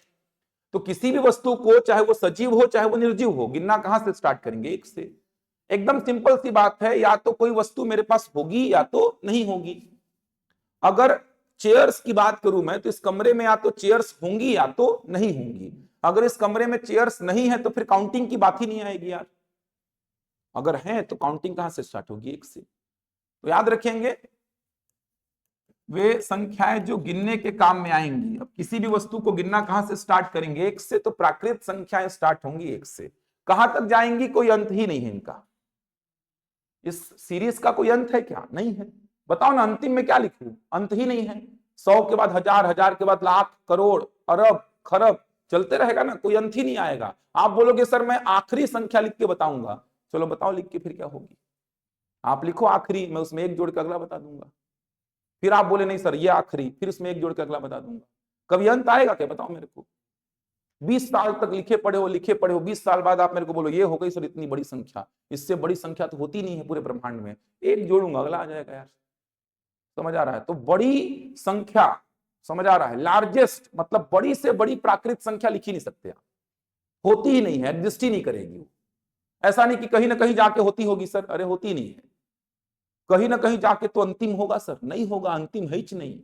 तो किसी भी वस्तु को, चाहे वो सजीव हो चाहे वो निर्जीव हो, गिनना कहां से स्टार्ट करेंगे, 1 से। एकदम सिंपल सी बात है, या तो कोई वस्तु मेरे पास होगी या तो नहीं होगी। अगर चेयर्स की बात करूं मैं, तो इस कमरे में या तो चेयर्स होंगी या तो नहीं होंगी। अगर इस कमरे में चेयर्स नहीं है तो फिर काउंटिंग की बात ही नहीं आएगी यार। अगर है तो काउंटिंग कहां से स्टार्ट होगी, 1 से। तो याद रखेंगे, वे संख्याएं जो गिनने के काम में आएंगी। अब किसी भी वस्तु को गिनना कहां से स्टार्ट करेंगे, 1 से। तो प्राकृत संख्याएं स्टार्ट होंगी 1 से, कहां तक जाएंगी कोई अंत ही नहीं है इनका। इस सीरीज का कोई अंत है क्या, नहीं है। बताओ ना अंतिम में क्या लिखूं, अंत ही नहीं है। 100 के बाद 1000, 1000 के बाद लाख, करोड़, अरब, खरब, चलते रहेगा ना, कोई अंत ही नहीं आएगा। आप बोलोगे सर मैं आखिरी संख्या लिख के बताऊंगा, चलो बताओ लिख के, फिर क्या होगी। आप लिखो आखिरी, मैं उसमें 1 जोड़ के अगला बता दूंगा। फिर आप बोले नहीं सर ये आखिरी, फिर उसमें 1 जोड़ के अगला बता दूंगा। कभी अंत आएगा क्या, बताओ मेरे को। 20 साल तक लिखे पढ़े हो, 20 साल बाद आप मेरे को बोलो ये हो गई सर इतनी बड़ी संख्या, इससे बड़ी संख्या तो होती नहीं है पूरे ब्रह्मांड में। 1 जोड़ूंगा अगला आ जाएगा यार। समझ आ रहा है? तो बड़ी संख्या, समझ आ रहा है, लार्जेस्ट मतलब बड़ी से बड़ी प्राकृत संख्या लिख ही नहीं सकते आप, होती ही नहीं है, एग्जिस्ट ही नहीं करेगी। ऐसा नहीं कि कहीं ना कहीं जाके होती होगी सर, अरे होती नहीं है। कहीं ना कहीं जाके तो अंतिम होगा सर, नहीं होगा, अंतिम है ही नहीं।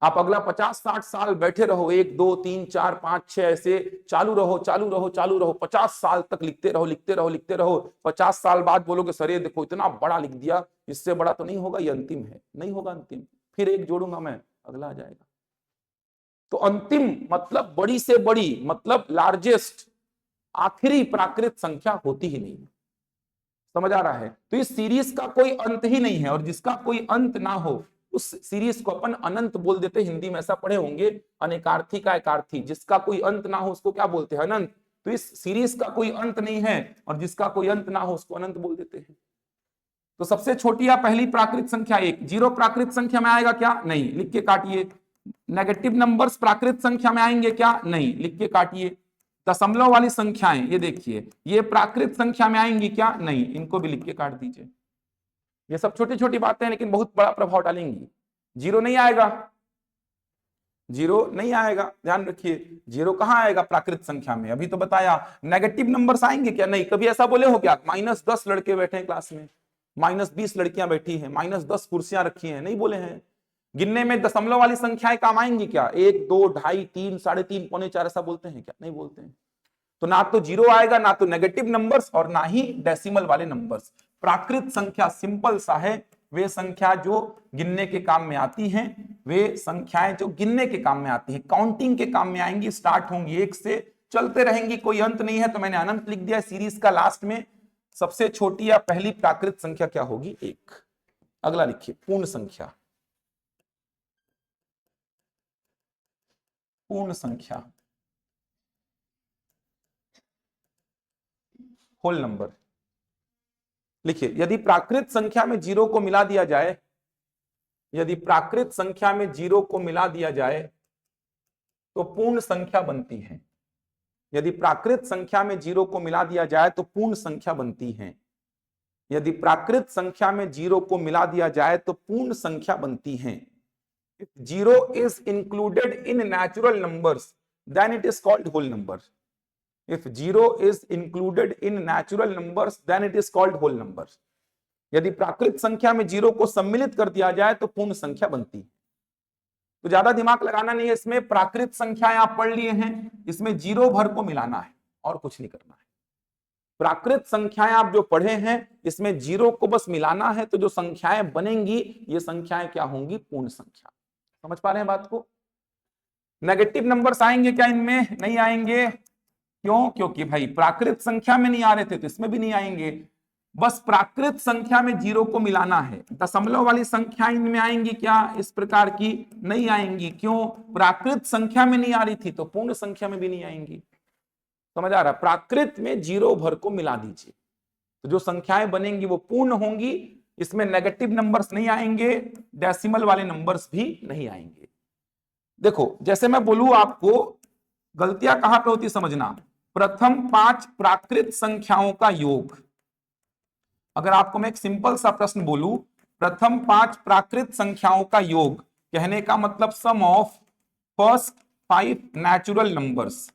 आप अगला 50-60 साल बैठे रहो, 1 2 3 4 5 6 ऐसे चालू रहो चालू रहो चालू रहो, 50 साल तक लिखते रहो लिखते रहो लिखते रहो। 50 साल बाद बोलोगे सर ये देखो इतना बड़ा लिख दिया, इससे बड़ा तो नहीं होगा, ये अंतिम है, नहीं होगा अंतिम, फिर एक जोड़ूंगा मैं, अगला आ जाएगा। तो अंतिम मतलब बड़ी से बड़ी, मतलब लार्जेस्ट, आखिरी प्राकृत संख्या होती ही नहीं। समझ आ रहा है? तो इस सीरीज का कोई अंत ही नहीं है, और जिसका कोई अंत ना हो उस सीरीज को अपन अनंत बोल देते। हिंदी में ऐसा पढ़े होंगे, अनेकार्थी का एकार्थी, जिसका कोई अंत ना हो उसको क्या बोलते हैं? अनंत। तो इस सीरीज का कोई अंत नहीं है, और जिसका कोई अंत ना हो उसको अनंत बोल देते हैं। तो सबसे छोटी या पहली प्राकृत संख्या 1, जीरो प्राकृत संख्या में आएगा क्या? नहीं, लिख के काटिए। नेगेटिव नंबर्स प्राकृत संख्या में आएंगे क्या? नहीं, लिख के काटिए। दशमलव वाली संख्याएं, ये देखिए, ये प्राकृत संख्या में आएंगी क्या? नहीं, इनको भी लिख के काट दीजिए। ये सब छोटी छोटी बातें हैं, लेकिन बहुत बड़ा प्रभाव डालेंगी। जीरो नहीं आएगा, जीरो नहीं आएगा, ध्यान रखिए। जीरो कहां आएगा प्राकृत संख्या में? अभी तो बताया। नेगेटिव नंबर्स आएंगे क्या? नहीं। कभी ऐसा बोले हो क्या? -10 लड़के बैठे हैं क्लास में, -20 लड़कियां बैठी हैं, -10 कुर्सियां रखी हैं, नहीं बोले हैं। गिनने में दशमलव वाली संख्याएं काम आएंगी क्या? 1 2 2.5 3 3.5 पौने 4 ऐसा बोलते हैं क्या? नहीं बोलते हैं। तो ना तो जीरो आएगा, ना तो नेगेटिव नंबर्स, और ना ही डेसिमल वाले नंबर्स। प्राकृत संख्या सिंपल सा है, वे संख्या जो गिनने के काम में आती हैं, वे संख्याएं जो गिनने के काम में आती हैं, काउंटिंग के काम में आएंगी, स्टार्ट होंगी 1 से, चलते रहेंगी, कोई अंत नहीं है। तो मैंने अनंत लिख दिया सीरीज का लास्ट में। सबसे छोटी या पहली प्राकृत संख्या क्या होगी? 1। अगला लिखिए, पूर्ण संख्या। पूर्ण संख्या, होल नंबर। लिखिए, यदि प्राकृत संख्या में जीरो को मिला दिया जाए, यदि प्राकृत संख्या में जीरो को मिला दिया जाए तो पूर्ण संख्या बनती है। यदि प्राकृत संख्या में जीरो को मिला दिया जाए तो पूर्ण संख्या बनती है। यदि प्राकृत संख्या में जीरो को मिला दिया जाए तो पूर्ण संख्या बनती है। If zero is included in natural numbers, then it is called whole number. If zero is included in natural numbers, then it is called whole number. यदि प्राकृत संख्या में जीरो को सम्मिलित कर दिया जाए तो पूर्ण संख्या बनती है। तो ज्यादा दिमाग लगाना नहीं है इसमें। प्राकृत संख्याएं आप पढ़ लिए हैं, इसमें जीरो भर को मिलाना है और कुछ नहीं करना है। प्राकृत संख्याएं आप जो पढ़े हैं, इसमें जीरो को बस मिलाना है, तो जो संख्याएं बनेंगी ये संख्याएं क्या होंगी? पूर्ण संख्या। समझ पा रहे हैं बात को? नेगेटिव नंबर्स आएंगे क्या इनमें? नहीं आएंगे। क्यों? क्योंकि भाई प्राकृत संख्या में नहीं आ रहे थे, तो इसमें भी नहीं आएंगे। बस प्राकृत संख्या में जीरो को मिलाना है। दशमलव वाली संख्या इनमें आएंगी क्या? इस प्रकार की नहीं आएंगी। क्यों? प्राकृत संख्या में नहीं आ रही थी, तो पूर्ण संख्या में भी नहीं आएंगी। समझ आ रहा? प्राकृत में जीरो भर को मिला दीजिए, तो जो संख्याएं बनेंगी वो पूर्ण होंगी। इसमें नेगेटिव नंबर्स नहीं आएंगे, डेसिमल वाले नंबर्स भी नहीं आएंगे। देखो, जैसे मैं बोलूं आपको, गलतियां कहां पे होती समझना। प्रथम 5 प्राकृत संख्याओं का योग। अगर आपको मैं एक सिंपल सा प्रश्न बोलूं, प्रथम 5 प्राकृत संख्याओं का योग, कहने का मतलब sum of first 5 natural numbers,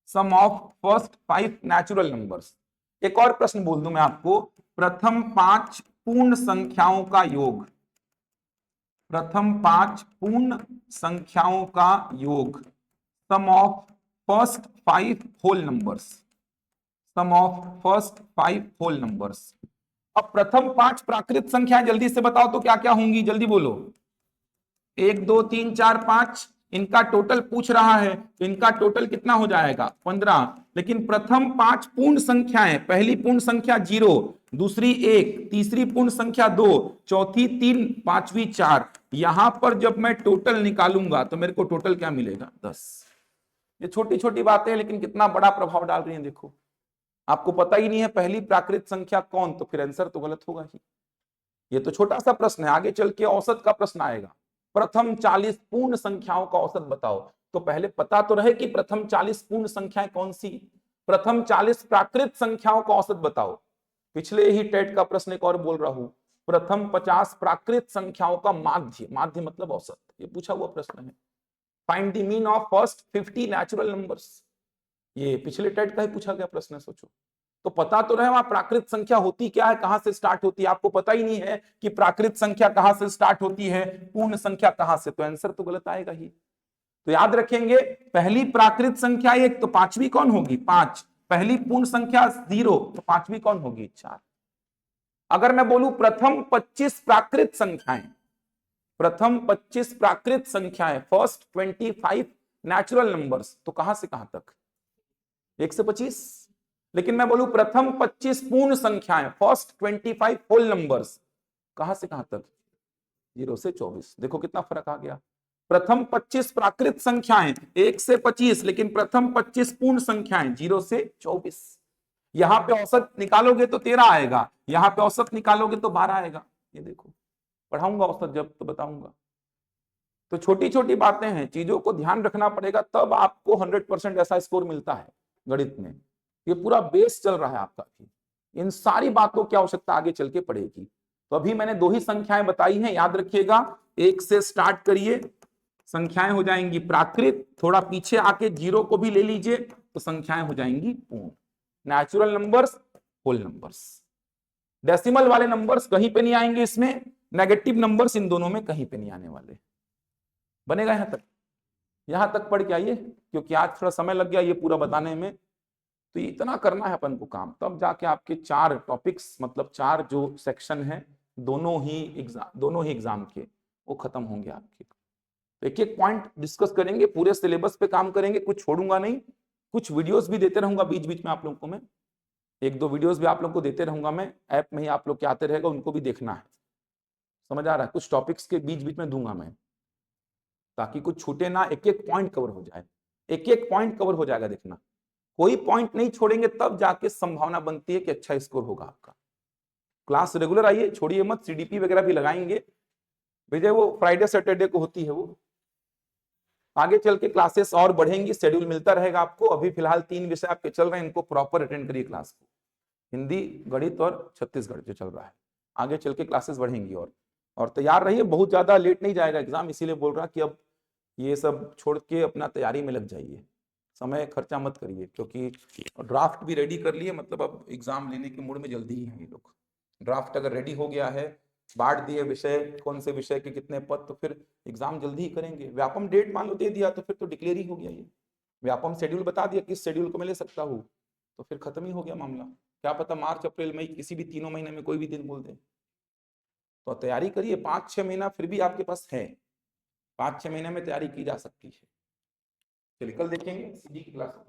sum of first 5 natural numbers. एक और प्रश्न बोल दूं मैं आपको, प्रथम 5 पूर्ण संख्याओं का योग, प्रथम 5 पूर्ण संख्याओं का योग, sum of first 5 whole numbers, sum of first 5 whole numbers. अब प्रथम 5 प्राकृत संख्याएं जल्दी से बताओ तो क्या क्या होंगी? जल्दी बोलो। 1 2 3 4 5, इनका टोटल पूछ रहा है, तो इनका टोटल कितना हो जाएगा? 15। लेकिन प्रथम 5 पूर्ण संख्याएं, पहली पूर्ण संख्या 0, दूसरी 1, तीसरी पूर्ण संख्या 2, चौथी 3, पांचवी 4। यहां पर जब मैं टोटल निकालूंगा तो मेरे को टोटल क्या मिलेगा? 10। ये छोटी छोटी बातें हैं, लेकिन कितना बड़ा प्रभाव डाल रही हैं। देखो, आपको पता ही नहीं है पहली प्राकृत संख्या कौन, तो फिर आंसर तो गलत होगा ही। ये तो छोटा सा प्रश्न है, आगे चल के औसत का प्रश्न आएगा। प्रथम 40 पूर्ण संख्याओं का औसत बताओ, तो पहले पता तो रहे कि प्रथम 40 पूर्ण संख्याएं कौन सी। प्रथम 40 प्राकृत संख्याओं का औसत बताओ। पिछले ही टेट का प्रश्न एक और बोल रहा हूं, प्रथम 50 प्राकृत संख्याओं का माध्य, माध्य मतलब औसत, ये पूछा हुआ प्रश्न है। Find the mean of first 50 natural numbers, ये पिछले टेट का ही पूछा गया प्रश्न है, सोचो। तो पता तो रहे वहां प्राकृत संख्या होती क्या है, कहां से स्टार्ट होती है। आपको पता ही नहीं है कि प्राकृत संख्या कहां से स्टार्ट होती है, पूर्ण संख्या कहां से, तो आंसर तो गलत आएगा ही। तो याद रखेंगे, पहली प्राकृत संख्या 1, तो पांचवी कौन होगी, 5। पहली पूर्ण संख्या 0, तो पांचवी कौन होगी, 4। अगर मैं बोलूं प्रथम 25 प्राकृत संख्याएं, प्रथम 25 प्राकृत संख्याएं, फर्स्ट 25 नेचुरल नंबर्स, तो कहां से कहां तक, 1 से 25। लेकिन मैं बोलूं प्रथम 25 पूर्ण संख्याएं, फर्स्ट 25 होल नंबर्स, कहां से कहां तक, 0 से 24। देखो कितना फर्क आ गया। प्रथम 25 प्राकृत संख्याएं 1 से 25, लेकिन प्रथम 25 पूर्ण संख्याएं 0 से 24। यहां पे औसत निकालोगे तो 13 आएगा, यहां पे औसत निकालोगे तो 12 आएगा। ये देखो, पढ़ाऊंगा औसत जब तो बताऊंगा। तो छोटी छोटी बातें हैं, चीजों को ध्यान रखना पड़ेगा, तब आपको 100% ऐसा स्कोर मिलता है गणित में। ये पूरा बेस चल रहा है आपका, इन सारी बातों की आवश्यकता आगे चल के पड़ेगी। तो अभी मैंने 2 ही संख्याएं बताई हैं, याद रखिएगा। 1 से स्टार्ट करिए, संख्याएं हो जाएंगी प्राकृत, थोड़ा पीछे आके 0 को भी ले लीजिए तो संख्याएं हो जाएंगी पूर्ण। Natural numbers, whole numbers, decimal वाले नंबर्स कहीं पे नहीं आएंगे इसमें, नेगेटिव नंबर्स इन दोनों में कहीं पे नहीं आने वाले। बनेगा यहां तक पढ़ के आइए, क्योंकि आज थोड़ा समय लग गया ये पूरा बताने में। तो इतना करना है अपन को काम, तब जाके आपके 4 टॉपिक्स, मतलब 4 जो सेक्शन है, दोनों ही एग्जाम के वो खत्म होंगे आपके। तो एक एक पॉइंट डिस्कस करेंगे, पूरे सिलेबस पे काम करेंगे, कुछ छोड़ूंगा नहीं। कुछ वीडियोस भी देते रहूंगा बीच बीच में आप लोगों को मैं, 1-2 वीडियोस भी आप लोग को देते रहूंगा मैं, ऐप में ही आप लोग के आते रहेगा, उनको भी देखना है। समझ आ रहा है, कुछ टॉपिक्स के बीच बीच में दूंगा मैं, ताकि कुछ छूटे ना, एक एक पॉइंट कवर हो जाए, एक एक पॉइंट कवर हो जाएगा। देखना, कोई पॉइंट नहीं छोड़ेंगे तब जाके संभावना बनती है कि अच्छा स्कोर होगा आपका। क्लास रेगुलर आइए, छोड़िए मत, सीडीपी वगैरह भी लगाएंगे भैया, वो फ्राइडे सैटरडे को होती है वो। आगे चल के क्लासेस और बढ़ेंगी, शेड्यूल मिलता रहेगा आपको। अभी फिलहाल 3 विषय आपके चल रहे हैं, इनको प्रॉपर अटेंड करिए क्लास को, हिंदी, गणित और छत्तीसगढ़ जो चल रहा है। आगे चल के क्लासेस बढ़ेंगी और तैयार रहिए, बहुत ज्यादा लेट नहीं जाएगा एग्जाम, इसीलिए बोल रहा कि अब ये सब छोड़ के अपना तैयारी में लग जाइए, समय खर्चा मत करिए, क्योंकि ड्राफ्ट भी रेडी कर लिए, मतलब अब एग्जाम लेने के मूड में जल्दी ही है ये लोग। ड्राफ्ट अगर रेडी हो गया है, बांट दिए विषय, कौन से विषय के कितने पद, तो फिर एग्जाम जल्दी ही करेंगे। व्यापम डेट मान लो दे दिया तो फिर तो डिक्लेयर ही हो गया, ये व्यापम शेड्यूल बता दिया किस शेड्यूल को मैं ले सकता हूँ, तो फिर खत्म ही हो गया मामला। क्या पता मार्च अप्रैल मई किसी भी 3 महीने में कोई भी दिन बोल दे। तो तैयारी करिए, 5-6 महीना फिर भी आपके पास है, 5-6 महीने में तैयारी की जा सकती है। चलिए कल देखेंगे सीधी की क्लास।